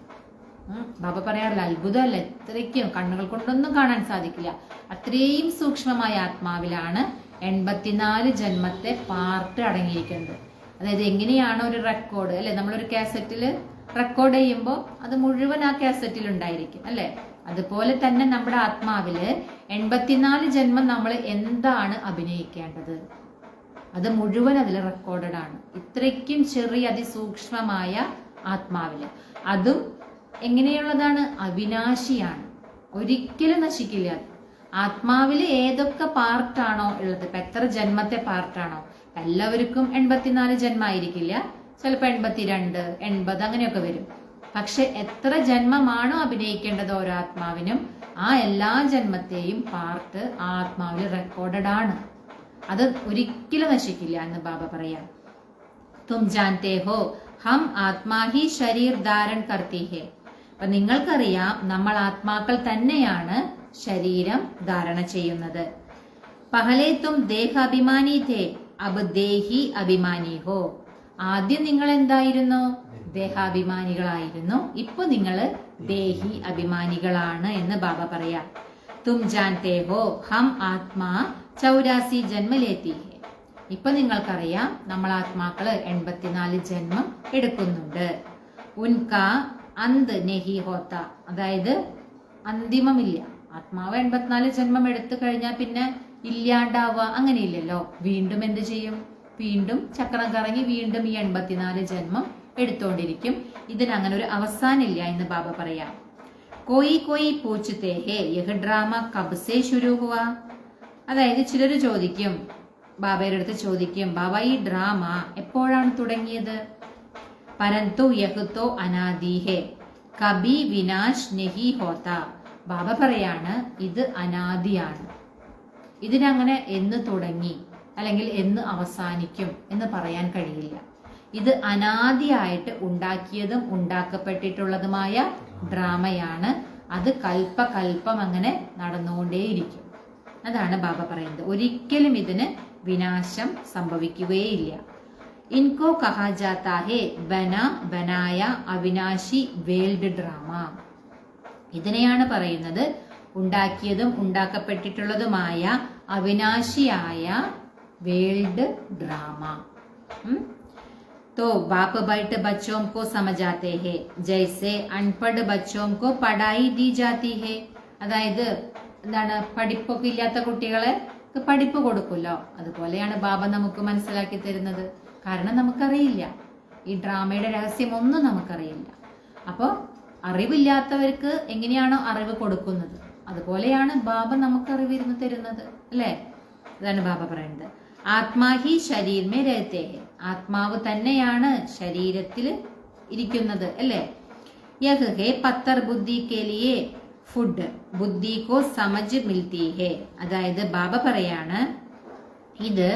ബാബ പറയാറില്ല, അത്ഭുതമല്ല, ഇത്രയ്ക്കും കണ്ണുകൾ കൊണ്ടൊന്നും കാണാൻ സാധിക്കില്ല, അത്രയും സൂക്ഷ്മമായ ആത്മാവിലാണ് 84 ജന്മത്തെ പാർട്ട് അടങ്ങിയിരിക്കുന്നത്. അതായത് എങ്ങനെയാണ് ഒരു റെക്കോർഡ് അല്ലെ, നമ്മളൊരു കാസറ്റില് റെക്കോർഡ് ചെയ്യുമ്പോൾ അത് മുഴുവൻ ആ കാസറ്റിൽ ഉണ്ടായിരിക്കും അല്ലെ. അതുപോലെ തന്നെ നമ്മുടെ ആത്മാവില് 84 ജന്മം നമ്മൾ എന്താണ് അഭിനയിക്കേണ്ടത് അത് മുഴുവൻ അതിൽ റെക്കോർഡഡ് ആണ്. ഇത്രയ്ക്കും ചെറിയ അതിസൂക്ഷ്മമായ ആത്മാവില്, അതും എങ്ങനെയുള്ളതാണ്? അവിനാശിയാണ്, ഒരിക്കലും നശിക്കില്ല. ആത്മാവില് ഏതൊക്കെ പാർട്ടാണോ ഉള്ളത്, ഇപ്പൊ എത്ര ജന്മത്തെ പാർട്ടാണോ, എല്ലാവർക്കും 84 ജന്മായിരിക്കില്ല, ചിലപ്പോൾ 82, 80 അങ്ങനെയൊക്കെ വരും. പക്ഷെ എത്ര ജന്മമാണോ അഭിനയിക്കേണ്ടത് ഓരോ ആത്മാവിനും, ആ എല്ലാ ജന്മത്തെയും പാർട്ട് ആ ആത്മാവിൽ റെക്കോർഡഡ് ആണ്. അത് ഒരിക്കലും നശിക്കില്ല എന്ന് ബാബ പറയാം. തും ജാൻതേ ഹോ ഹം ആത്മാ ഹി ശരീർ ധാരൺ കർത്തി ഹേ. അപ്പൊ നിങ്ങൾക്കറിയാം നമ്മൾ ആത്മാക്കൾ തന്നെയാണ് ശരീരം ധാരണ ചെയ്യുന്നത്. പഹലേ തും ദേഹാഭിമാനി ഥേ അബ് ദേഹി അഭിമാനി ഹോ. ആദ്യം നിങ്ങൾ എന്തായിരുന്നു? ദേഹാഭിമാനികളായിരുന്നു. ഇപ്പൊ നിങ്ങൾ ദേഹി അഭിമാനികളാണ് എന്ന് ബാബ പറയാ. തും ജാൻതേ ഹോ ഹം ആത്മാ 84 ജന്മ ലേത്തി ഹേ. ഇപ്പൊ നിങ്ങൾക്കറിയാം നമ്മൾ ആത്മാക്കള് 84 ജന്മം എടുക്കുന്നുണ്ട്. ഉൻകാ അന്ത് നെഹി ഹോത്ത, അതായത് അന്തിമമില്ല. ആത്മാവ് 84 ജന്മം എടുത്തു കഴിഞ്ഞാൽ പിന്നെ ഇല്ലാണ്ടാവുക അങ്ങനെയില്ലല്ലോ. വീണ്ടും എന്ത് ചെയ്യും? വീണ്ടും ചക്രം കറങ്ങി വീണ്ടും ഈ 84 ജന്മം എടുത്തോണ്ടിരിക്കും. ഇതിനങ്ങനെ ഒരു അവസാനില്ല എന്ന് ബാബ പറയാം. കോയി കോയി പൂച്ചത്തെ ഹേ യഹ് ഡ്രാമ കബ്സേ ശുരു ഹുവാ. അതായത് ചിലർ ചോദിക്കും, ബാബയുടെ അടുത്ത് ചോദിക്കും, ബാബ ഈ ഡ്രാമ എപ്പോഴാണ് തുടങ്ങിയത്? പരന്തു യഹ് തോ അനാദി ഹേ കബി വിനാശ് നെഹി ഹോത്ത. ബാബ പറയാണ് ഇത് അനാദിയാണ്. ഇതിനങ്ങനെ എന്ന് തുടങ്ങി അല്ലെങ്കിൽ എന്ന് അവസാനിക്കും എന്ന് പറയാൻ കഴിയില്ല. ഇത് അനാദിയായിട്ട് ഉണ്ടാക്കിയതും ഉണ്ടാക്കപ്പെട്ടിട്ടുള്ളതുമായ ഡ്രാമയാണ്. അത് കൽപ്പകൽപ്പം അങ്ങനെ നടന്നുകൊണ്ടേയിരിക്കും. അതാണ് ബാബ പറയുന്നത്. ഒരിക്കലും ഇതിന് വിനാശം സംഭവിക്കുകയില്ല. ഇൻകോ കഹാ ജാതാ ഹേ ബന ബനായ അവിനാശി വേൾഡ് ഡ്രാമ. ഇതിനെയാണ് പറയുന്നത് ഉണ്ടാക്കിയതും ഉണ്ടാക്കപ്പെട്ടിട്ടുള്ളതുമായ അവിനാശിയായ വേൾഡ് ഡ്രാമ. तो बाप बैठ बच्चों को समझाते हैं जैसे अनपढ़ बच्चों को पढ़ाई दी जाती है. അതായത് എന്താണ്, പഠിപ്പൊക്കെ ഇല്ലാത്ത കുട്ടികളെ പഠിപ്പ് കൊടുക്കുമല്ലോ, അതുപോലെയാണ് ബാബ നമുക്ക് മനസ്സിലാക്കി തരുന്നത്. കാരണം നമുക്കറിയില്ല, ഈ ഡ്രാമയുടെ രഹസ്യം ഒന്നും നമുക്കറിയില്ല. അപ്പോൾ അറിവില്ലാത്തവർക്ക് എങ്ങനെയാണോ അറിവ് കൊടുക്കുന്നത് അതുപോലെയാണ് ബാബ നമുക്ക് അറിവിരുന്ന് തരുന്നത്, അല്ലേ? അതാണ് ബാബ പറയുന്നത്. ആത്മാ ഹി ശരീർ മേ രഹത്തെ ഹെ. ആത്മാവ് തന്നെയാണ് ശരീരത്തിൽ ഇരിക്കുന്നത്, അല്ലേ? യഹ് ഹേ പത്തർ ബുദ്ധി കെ ലിയേ ഫുഡ് ബുദ്ധി കോ സമജ് മിൽത്തി ഹെ. അതായത് ബാബ പറയാണ് ഇത്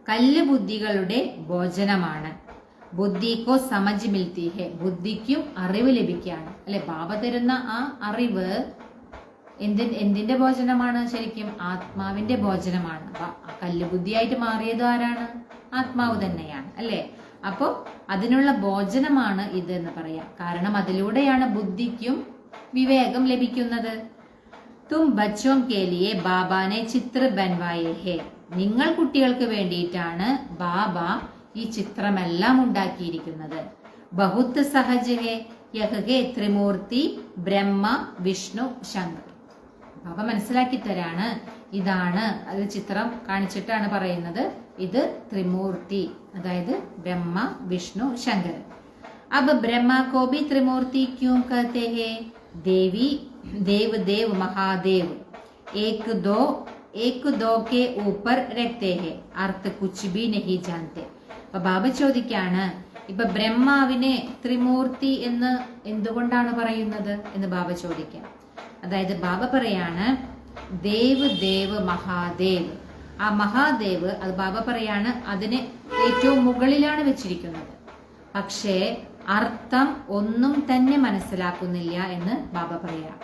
കല്ല് ബുദ്ധികളുടെ ഭോജനമാണ്. ബുദ്ധി കോ സമജ് മിൽത്തി ഹെ. ബുദ്ധിക്കും അറിവ് ലഭിക്കുകയാണ്, അല്ലെ? ബാബ തരുന്ന ആ അറിവ് എന്തിന്റെ ഭോജനമാണ്? ശരിക്കും ആത്മാവിന്റെ ഭോജനമാണ്. അപ്പൊ കല്ലുബുദ്ധിയായിട്ട് മാറിയത് ആരാണ്? ആത്മാവ് തന്നെയാണ്, അല്ലെ? അപ്പോ അതിനുള്ള ഭോജനമാണ് ഇത് എന്ന് പറയാം. കാരണം അതിലൂടെയാണ് ബുദ്ധിക്കും വിവേകം ലഭിക്കുന്നത്. തും ബച്ചോം കേലിയെ ബാബാനെ ചിത്ര ബൻവായേ ഹേ. നിങ്ങൾ കുട്ടികൾക്ക് വേണ്ടിയിട്ടാണ് ബാബ ഈ ചിത്രമെല്ലാം ഉണ്ടാക്കിയിരിക്കുന്നത്. ബഹുത്ത് സഹജ് ഹേ യഹ് ഹേ ത്രിമൂർത്തി ബ്രഹ്മ വിഷ്ണു ശങ്കർ. ബാബ മനസ്സിലാക്കി തരാണ്. ഇതാണ് അത് ചിത്രം കാണിച്ചിട്ടാണ് പറയുന്നത്. ഇത് ത്രിമൂർത്തി, അതായത് ബ്രഹ്മ വിഷ്ണു ശങ്കർ. അബ് ബ്രഹ്മ കോ ഭി ത്രിമൂർത്തി ക്യോं कहते हैं? देवी देव देव महादेव एक दो के ऊपर रखते हैं अर्थ कुछ भी नहीं जानते. അപ്പൊ ബാബ ചോദിക്കാണ്, ഇപ്പൊ ബ്രഹ്മാവിനെ ത്രിമൂർത്തി എന്ന് എന്തുകൊണ്ടാണ് പറയുന്നത് എന്ന് ബാബ ചോദിക്കാം. അതായത് ബാബ പറയാണ് ദേവ് ദേവ് മഹാദേവ്. ആ മഹാദേവ് അത് ബാബ പറയാണ് അതിനെ ഏറ്റവും മുകളിലാണ് വെച്ചിരിക്കുന്നത്. പക്ഷേ അർത്ഥം ഒന്നും തന്നെ മനസ്സിലാക്കുന്നില്ല എന്ന് ബാബ പറയാം.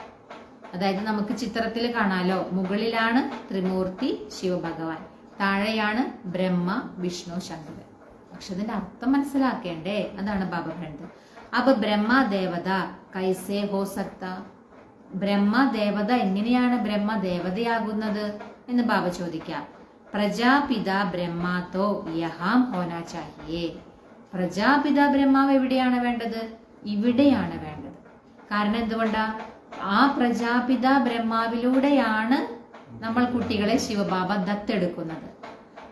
അതായത് നമുക്ക് ചിത്രത്തിൽ കാണാലോ, മുകളിലാണ് ത്രിമൂർത്തി ശിവഭഗവാൻ, താഴെയാണ് ബ്രഹ്മ വിഷ്ണു ശങ്കർ. പക്ഷെ അതിന്റെ അർത്ഥം മനസ്സിലാക്കേണ്ടേ? അതാണ് ബാബ പറയുന്നത്. അപ്പൊ ബ്രഹ്മ ദേവത കൈസേ ഹോ സക്ത. ബ്രഹ്മദേവത എങ്ങനെയാണ് ബ്രഹ്മദേവതയാകുന്നത് എന്ന് ബാബ ചോദിക്കാം. പ്രജാപിത ബ്രഹ്മാത്തോ യഹാം ഹോനാ ചാഹിയേ. പ്രജാപിത ബ്രഹ്മാവ് എവിടെയാണ് വേണ്ടത്? ഇവിടെയാണ് വേണ്ടത്. കാരണം എന്തുകൊണ്ടാ? ആ പ്രജാപിത ബ്രഹ്മാവിലൂടെയാണ് നമ്മൾ കുട്ടികളെ ശിവബാബ ദത്തെടുക്കുന്നത്.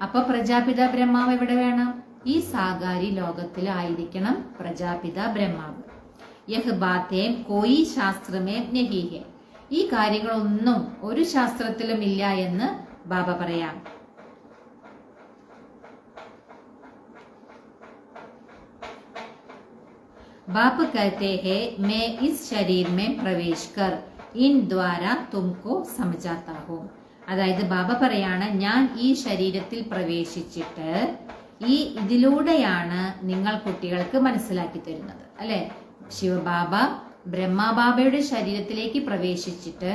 അപ്പൊ പ്രജാപിത ബ്രഹ്മാവ് എവിടെ വേണം? ഈ സാകാരി ലോകത്തിലായിരിക്കണം പ്രജാപിത ബ്രഹ്മാവ്. യഹ് ബാതേം കോയി ശാസ്ത്രമേ നഹി ഹെ. ഈ കാര്യങ്ങളൊന്നും ഒരു ശാസ്ത്രത്തിലും ഇല്ല എന്ന് ബാബ പറയാം. बाप कहते हैं मैं इस शरीर में प्रवेश कर इन द्वारा तुमको समझाता हूँ. അതായത് ബാബ പറയാണ് ഞാൻ ഈ ശരീരത്തിൽ പ്രവേശിച്ചിട്ട് ഇതിലൂടെയാണ് നിങ്ങൾ കുട്ടികൾക്ക് മനസ്സിലാക്കി തരുന്നത്, അല്ലെ? ശിവബാബ ബ്രഹ്മബാബയുടെ ശരീരത്തിലേക്ക് പ്രവേശിച്ചിട്ട്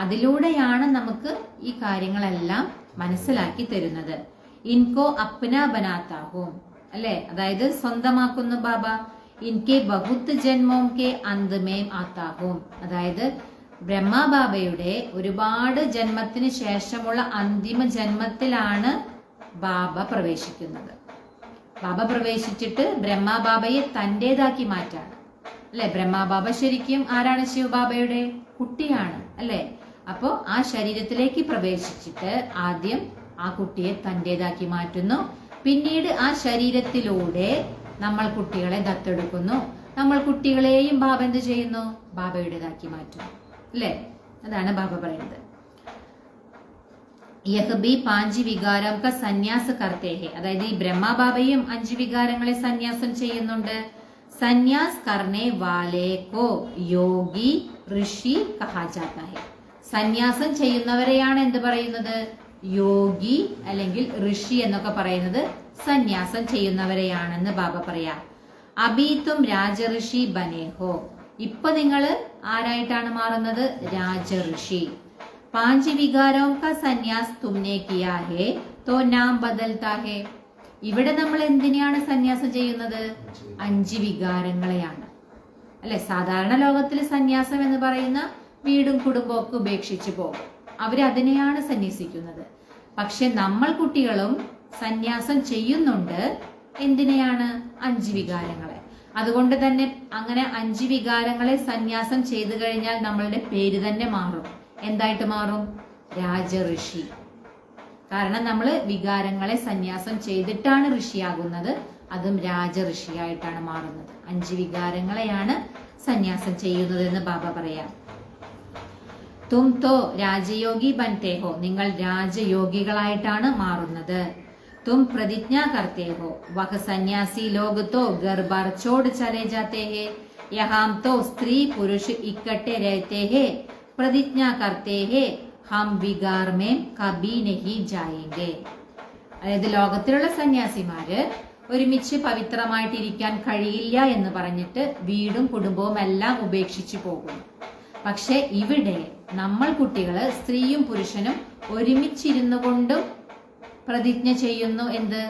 അതിലൂടെയാണ് നമുക്ക് ഈ കാര്യങ്ങളെല്ലാം മനസ്സിലാക്കി തരുന്നത്. ഇൻകോ അപ്ന ബനാത്താഹും, അല്ലെ, അതായത് സ്വന്തമാക്കുന്നു ബാബ. ഇൻകെ ബഹുത്ത് ജന്മോം കെ അന്തമേം ആത്താഹും, അതായത് ബ്രഹ്മബാബയുടെ ഒരുപാട് ജന്മത്തിന് ശേഷമുള്ള അന്തിമ ജന്മത്തിലാണ് ബാബ പ്രവേശിക്കുന്നത്. ബാബ പ്രവേശിച്ചിട്ട് ബ്രഹ്മബാബയെ തന്റേതാക്കി മാറ്റാണ്, അല്ലെ. ബ്രഹ്മബാബ ശരിക്കും ആരാണ്? ശിവബാബയുടെ കുട്ടിയാണ്, അല്ലെ. അപ്പോ ആ ശരീരത്തിലേക്ക് പ്രവേശിച്ചിട്ട് ആദ്യം ആ കുട്ടിയെ തന്റേതാക്കി മാറ്റുന്നു. പിന്നീട് ആ ശരീരത്തിലൂടെ നമ്മൾ കുട്ടികളെ ദത്തെടുക്കുന്നു. നമ്മൾ കുട്ടികളെയും ബാബ എന്ത് ചെയ്യുന്നു? ബാബയുടേതാക്കി മാറ്റുന്നു, അല്ലെ. അതാണ് ബാബ പറയുന്നത്. യഹ് ബി 5 വികാരം ക സന്യാസ് കർത്തേ ഹെ, അതായത് ഈ ബ്രഹ്മബാബയും 5 വികാരങ്ങളെ സന്യാസം ചെയ്യുന്നുണ്ട്. സന്യാസ് കർണേ വാലേ കോ യോഗി ഋഷി കഹാ ജാതാ ഹെ. സന്യാസം ചെയ്യുന്നവരെയാണ് എന്ത് പറയുന്നത്? യോഗി അല്ലെങ്കിൽ ഋഷി എന്നൊക്കെ പറയുന്നത് സന്യാസം ചെയ്യുന്നവരെയാണെന്ന് ബാബ പറയാ. അബീതും രാജഋഷി ബനേഹോ, ഇപ്പൊ നിങ്ങൾ ആരായിട്ടാണ് മാറുന്നത്? രാജഋഷി. 5 വികാരോം കാ സന്യാസ് തുമ്നെ കിയാ ഹേ തോ നാം ബദൽതാ ഹേ. ഇവിടെ നമ്മൾ എന്തിനെയാണ് സന്യാസം ചെയ്യുന്നത്? 5 വികാരങ്ങളെയാണ്, അല്ലെ. സാധാരണ ലോകത്തിൽ സന്യാസം എന്ന് പറയുന്ന വീടും കുടുംബവും ഒക്കെ ഉപേക്ഷിച്ചു പോകും, അവരതിനെയാണ് സന്യസിക്കുന്നത്. പക്ഷെ നമ്മൾ കുട്ടികളും സന്യാസം ചെയ്യുന്നുണ്ട്. എന്തിനെയാണ്? 5 വികാരങ്ങളെ. അതുകൊണ്ട് തന്നെ അങ്ങനെ 5 വികാരങ്ങളെ സന്യാസം ചെയ്തു കഴിഞ്ഞാൽ നമ്മളുടെ പേര് തന്നെ മാറും. എന്തായിട്ട് മാറും? രാജഋഷി. കാരണം നമ്മൾ വികാരങ്ങളെ സന്യാസം ചെയ്തിട്ടാണ് ഋഷിയാകുന്നത്, അതും രാജഋഷിയായിട്ടാണ് മാറുന്നത്. 5 വികാരങ്ങളെയാണ് സന്യാസം ചെയ്യുന്നത് എന്ന് ബാബ പറയാം. തും തോ രാജയോഗി ബൻതേ ഹോ, നിങ്ങൾ രാജയോഗികളായിട്ടാണ് മാറുന്നത്. തും പ്രതിജ്ഞ കർത്തേ ഹോ വഹ സന്യാസി ലോഗ് തോ ഘർ ബാർ ചോട് ചലേ ജാതേ ഹേ യഹാം തോ സ്ത്രീ പുരുഷ് ഇക്കട്ടെ രഹത്തെ ഹേ പ്രതിജ്ഞ കർത്തേ ഹേ ഹം വികാർ മേം കബി നഹി ജായേംഗെ. അതായത് ലോകത്തിലുള്ള സന്യാസിമാര് ഒരുമിച്ച് പവിത്രമായിട്ടിരിക്കാൻ കഴിയില്ല എന്ന് പറഞ്ഞിട്ട് വീടും കുടുംബവും എല്ലാം ഉപേക്ഷിച്ചു പോകുന്നു. പക്ഷെ ഇവിടെ നമ്മൾ കുട്ടികള് സ്ത്രീയും പുരുഷനും ഒരുമിച്ചിരുന്നു കൊണ്ടും പ്രതിജ്ഞ ചെയ്യുന്നു. എന്ത്?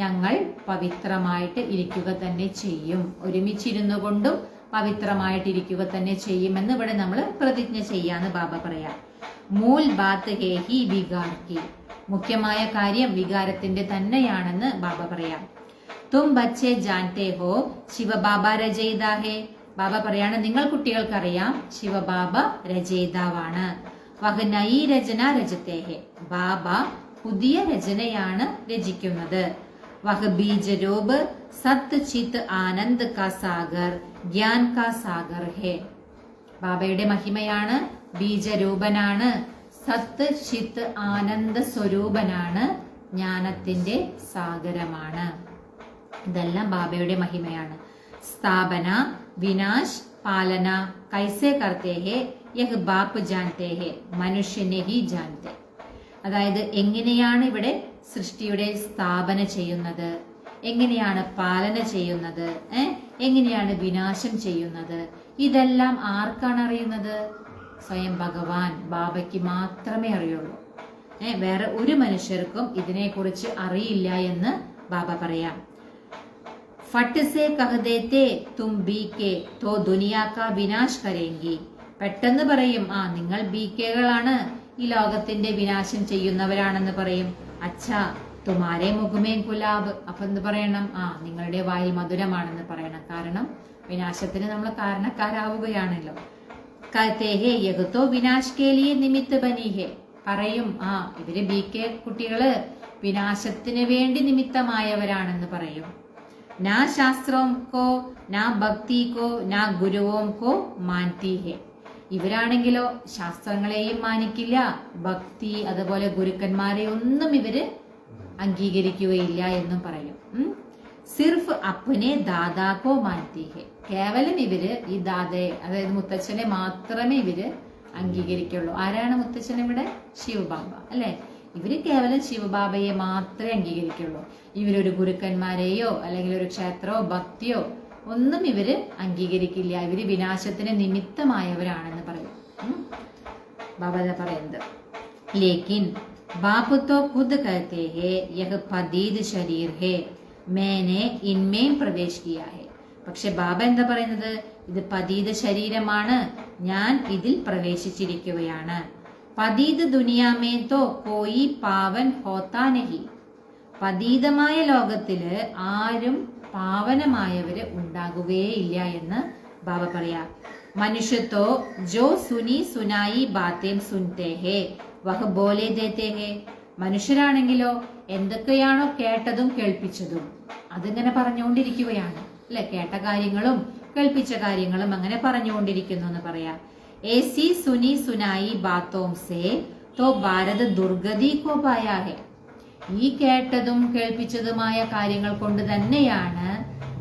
ഞങ്ങൾ പവിത്രമായിട്ട് ഇരിക്കുക തന്നെ ചെയ്യും. ഒരുമിച്ചിരുന്നു കൊണ്ടും പവിത്രമായിട്ടിരിക്കുക തന്നെ ചെയ്യുമെന്ന് ഇവിടെ നമ്മൾ പ്രതിജ്ഞ ചെയ്യാന്ന് ബാബ പറയാം. മൂൽ ബാത്ത് ഹേ ഹി വികാർ കി, മുഖ്യമായ കാര്യം വികാരത്തിന്റെ തന്നെയാണെന്ന് ബാബ പറയാം. തും ബച്ചേ ജാൻതേ ഹോ ശിവബാബ രചയിതാ ഹേ, ബാബ പറയാണ് നിങ്ങൾ കുട്ടികൾക്കറിയാം ശിവബാബ രചയിതാവാണ്. വഹ് നയി രചന രചതേ ഹേ, ബാബ പുതിയ രചനയാണ് രചിക്കുന്നത്. വഹ് ബീജരൂപ് സത് ചിത് ആനന്ദ് കാ സാഗർ ജ്ഞാൻ കാ സാഗർ ഹേ. ബാബയുടെ മഹിമയാണ്, ബീജരൂപനാണ്, സത്ത് ചിത് ആനന്ദ സ്വരൂപനാണ്, ജ്ഞാനത്തിന്റെ സാഗരമാണ്. ഇതെല്ലാം ബാബയുടെ മഹിമയാണ്. സ്ഥാപന വിനാശ് പാലന കൈസേ കർത്തേ ഹേ യഹ് ബാപ്പ് ജാൻതേ ഹേ മനുഷ്യനെ ഹി ജാൻതേ. അതായത് എങ്ങനെയാണ് ഇവിടെ സൃഷ്ടിയുടെ സ്ഥാപന ചെയ്യുന്നത്, എങ്ങനെയാണ് പാലന ചെയ്യുന്നത്, എങ്ങനെയാണ് വിനാശം ചെയ്യുന്നത്, ഇതെല്ലാം ആർക്കാണ് അറിയുന്നത്? സ്വയം ഭഗവാൻ ബാബയ്ക്ക് മാത്രമേ അറിയുള്ളൂ. വേറെ ഒരു മനുഷ്യർക്കും ഇതിനെക്കുറിച്ച് അറിയില്ല എന്ന് ബാബ പറയാം. ഫട്ട് സേ കഹ് ദേത്തെ തും ബി കെ തോ ദുനിയാ കാ വിനാശ് കരേങ്കി. പെട്ടെന്ന് പറയും, നിങ്ങൾ ബി കെകളാണ്, ഈ ലോകത്തിന്റെ വിനാശം ചെയ്യുന്നവരാണെന്ന് പറയും. അച്ഛാ തുമാരെ മുഖമേ ഗുലാബ്. അപ്പൊ എന്ത് പറയണം? നിങ്ങളുടെ വായിൽ മധുരമാണെന്ന് പറയണം. കാരണം വിനാശത്തിന് നമ്മൾ കാരണക്കാരാവുകയാണല്ലോ. കഹ്തേ യഹ്തോ വിനാശ് കേ ലിയേ നിമിത്ത് ബനി ഹേ. പറയും, ഇവര് ബി കെ കുട്ടികള് വിനാശത്തിന് വേണ്ടി നിമിത്തമായവരാണെന്ന് പറയും. നാ ശാസ്ത്രോം കോ നാ ഭക്തി കോ നാ ഗുരുവോം കോ മാൻതി ഹേ. ഇവരാണെങ്കിലോ ശാസ്ത്രങ്ങളെയും മാനിക്കില്ല, ഭക്തി അതുപോലെ ഗുരുക്കന്മാരെ ഒന്നും ഇവര് അംഗീകരിക്കുകയില്ല എന്നും പറയും. സിർഫ് അപ്പനെ ദാദാക്കോ മാൻതി ഹേ. കേവലം ഇവര് ഈ ദാദയെ, അതായത് മുത്തച്ഛനെ മാത്രമേ ഇവര് അംഗീകരിക്കുള്ളൂ. ആരാണ് മുത്തച്ഛൻ ഇവിടെ? ശിവബാബ, അല്ലെ. ഇവര് കേവലം ശിവബാബയെ മാത്രമേ അംഗീകരിക്കുള്ളൂ. ഇവരൊരു ഗുരുക്കന്മാരെയോ അല്ലെങ്കിൽ ഒരു ക്ഷേത്രമോ ഭക്തിയോ ഒന്നും ഇവര് അംഗീകരിക്കില്ല, ഇവര് വിനാശത്തിന് നിമിത്തമായവരാണെന്ന് പറയും. ബാബ പറയുന്നത് ലേക്കിൻ बाप तो खुद कहते हैं यह पदीद शरीर है मैंने इनमें प्रवेश किया है. പക്ഷെ ബാബ എന്താ പറയുന്നത്? ഇത് പതീത ശരീരമാണ്, ഞാൻ ഇതിൽ പ്രവേശിച്ചിരിക്കുകയാണ്. പതീത് ദുനിയാമേ തോ കോയി പാവൻ ഹോത്താ നഹി. പതീതമായ ലോകത്തില് ആരും പാവനമായവര് ഉണ്ടാകുകയില്ല എന്ന് ബാബ പറയാ. മനുഷ്യത്തോ ജോ സുനി സുനായി ബാത്തേം സുൻതേ ഹേ വഹ ബോലെ ദേത്തേ ഹേ. മനുഷ്യരാണെങ്കിലോ എന്തൊക്കെയാണോ കേട്ടതും കേൾപ്പിച്ചതും അതിങ്ങനെ പറഞ്ഞുകൊണ്ടിരിക്കുകയാണ് അല്ലെ. കേട്ട കാര്യങ്ങളും കേൾപ്പിച്ച കാര്യങ്ങളും അങ്ങനെ പറഞ്ഞുകൊണ്ടിരിക്കുന്നു എന്ന് പറയാ. ഏസി സുനി സുനായി ബാത്തോം സേ തോ ഭാരത് ദുർഗതി കോ പായാ ഹേ. ഈ കേട്ടതും കേൾപ്പിച്ചതുമായ കാര്യങ്ങൾ കൊണ്ട് തന്നെയാണ്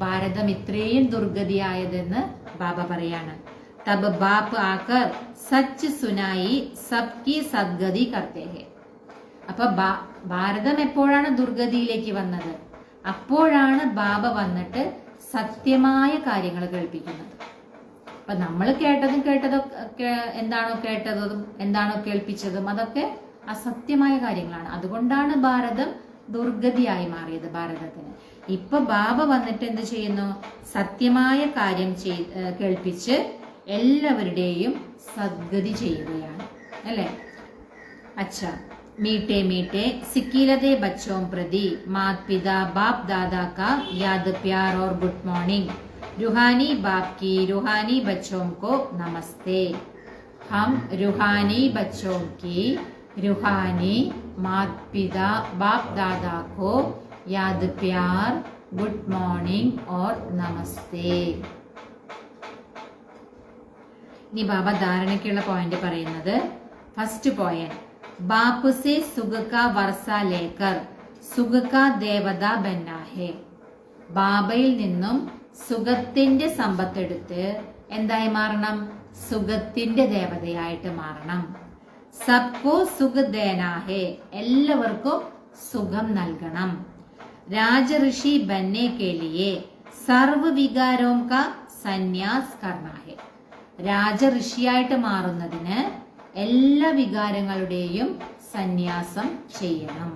ഭാരതം ഇത്രയും ദുർഗതിയായതെന്ന് ബാബ പറയാണ്. തബ് ബാപ്പ് ആക്കർ സച്ച് സുനായി സബ്കി സദ്ഗതി കർത്തേ ഹേ. അപ്പൊ ഭാരതം എപ്പോഴാണ് ദുർഗതിയിലേക്ക് വന്നത്? അപ്പോഴാണ് ബാബ വന്നിട്ട് സത്യമായ കാര്യങ്ങൾ കേൾപ്പിക്കുന്നത്. അപ്പൊ നമ്മൾ എന്താണോ കേട്ടതും എന്താണോ കേൾപ്പിച്ചതും അതൊക്കെ അസത്യമായ കാര്യങ്ങളാണ്. അതുകൊണ്ടാണ് ഭാരതം ദുർഗതിയായി മാറിയത് ഭാരതത്തിന്. ഇപ്പൊ ബാബ വന്നിട്ട് എന്ത് ചെയ്യുന്നു? സത്യമായ കാര്യം കേൾപ്പിച്ച് എല്ലാവരുടെയും സദ്ഗതി ചെയ്യുകയാണ് അല്ലെ. അച്ഛാ मीठे मीठे सिक्कीलदे बच्चों प्रति मात पिता बाप दादा का याद प्यार और गुड मॉर्निंग. रूहानी बाप की रूहानी बच्चों को नमस्ते. हम रूहानी बच्चों की रूहानी मात पिता बाप दादा को याद प्यार गुड मॉर्निंग और नमस्ते. ഇനി ബാബ ധാരണയ്ക്കുള്ള പോയിന്റ് പറയുന്നത് ഫസ്റ്റ് പോയിന്റ്, ബാപ്പ് സെ സുഖ കാ വർഷ ലേക്കർ സുഖ കാ ദേവത ബന്നാ ഹേ. ബാബയിൽ നിന്നും സുഖത്തിന്റെ സമ്പത്തെടുത്ത് എന്തായി മാറണം? സുഖത്തിന്റെ ദേവതയായിട്ട് മാറണം. സബ്കോ സുഖ ദേനാ ഹേ. എല്ലാവർക്കും സുഖം നൽകണം. രാജഋഷി ബന്നെ കെ ലിയേ സർവ്വ വികാരോ കാ സന്യാസ് കർണാ ഹേ. രാജഋഷിയായിട്ട് മാറുന്നതിന് എല്ലാ വികാരങ്ങളുടെയും സന്യാസം ചെയ്യണം.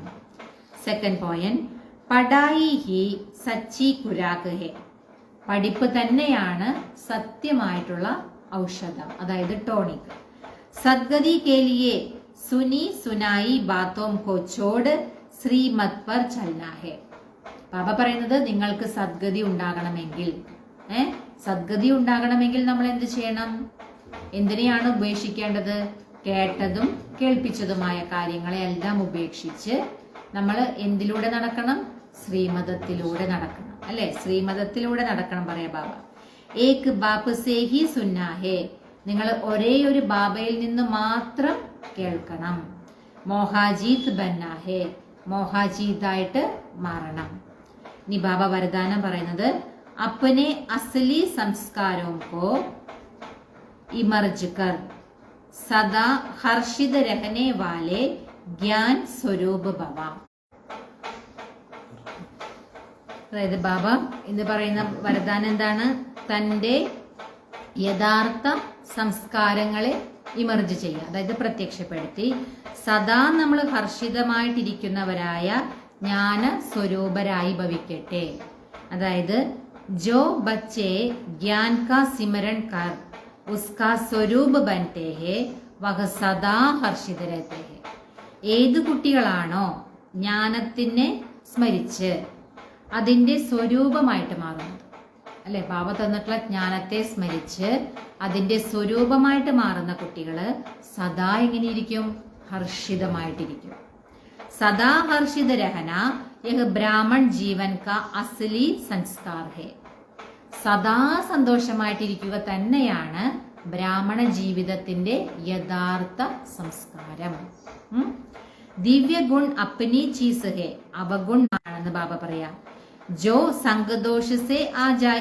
സെക്കൻഡ് പോയിന്റ്, പഠായി ഹി സച്ചി ഖുരാക്ക് ഹെ. പഠിപ്പ് തന്നെയാണ് സത്യമായിട്ടുള്ള ഔഷധം, അതായത് ടോണിക്. സദ്ഗതി കെ ലിയേ സുനി സുനായി ബാത്തോം കോ ചോട് ശ്രീമത് പർ ചൽനാ ഹെ. ബാബ പറയുന്നത് നിങ്ങൾക്ക് സദ്ഗതി ഉണ്ടാകണമെങ്കിൽ സദ്ഗതി ഉണ്ടാകണമെങ്കിൽ നമ്മൾ എന്ത് ചെയ്യണം? എന്തിനെയാണ് ഉപേക്ഷിക്കേണ്ടത്? കേട്ടതും കേൾപ്പിച്ചതുമായ കാര്യങ്ങളെ എല്ലാം ഉപേക്ഷിച്ച് നമ്മൾ എന്തിലൂടെ നടക്കണം? ശ്രീമതത്തിലൂടെ നടക്കണം അല്ലെ. ശ്രീമതത്തിലൂടെ നടക്കണം പറയാ ബാബ. ഏക് ബാപ്പ് സേ ഹി സുന്നാ ഹേ. നിങ്ങൾ ഒരേ ഒരു ബാബയിൽ നിന്ന് മാത്രം കേൾക്കണം. മോഹാജീത് ബന്നാ ഹേ. മോഹാജീതായിട്ട് മാറണം. ഇനി ബാബ വരദാനം പറയുന്നത്, अपने असली संस्कारों को इमर्ज कर सदा हर्षित रहने वाले ज्ञान स्वरूप भव. അതായത് ബാബ എന്ന് പറയുന്ന വരദാനം എന്താണ്? തൻ്റെ യഥാർത്ഥ സംസ്കാരങ്ങളെ ഇമർജ് ചെയ്യുക, അതായത് പ്രത്യക്ഷപ്പെടുത്തി സദാ നമ്മൾ ഹർഷിതമായിട്ടിരിക്കുന്നവരായ ജ്ഞാന സ്വരൂപരായി ഭവിക്കട്ടെ. അതായത് जो बच्चे ज्ञान का सिमरन कर उसका स्वरूप बनते हैं वह सदा हर्षित रहते हैं. ഏത് കുട്ടികളാണോ ജ്ഞാനത്തിനെ സ്മരിച്ച് അതിൻ്റെ സ്വരൂപമായിട്ട് മാറുന്നത് അല്ലെ, ബാബ തന്നിട്ടുള്ള ജ്ഞാനത്തെ സ്മരിച്ച് അതിൻ്റെ സ്വരൂപമായിട്ട് മാറുന്ന കുട്ടികള് സദാ എങ്ങനെയിരിക്കും? ഹർഷിതമായിട്ടിരിക്കും. സദാ ഹർഷിത രഹന യഹ് ബ്രാഹ്മൺ ജീവൻ കാ അസ്ലി സംസ്കാർ ഹേ. സദാ സന്തോഷമായിട്ടിരിക്കുക തന്നെയാണ് ബ്രാഹ്മണ ജീവിതത്തിന്റെ യഥാർത്ഥ സംസ്കാരം. ദിവ്യ ഗുൺ അപ്നി ചീസ് ഹേ. അവഗുൺ ആണെന്ന് ബാബ പറയാം. ജോ സംഗദോഷ് സേ ആ ജായ്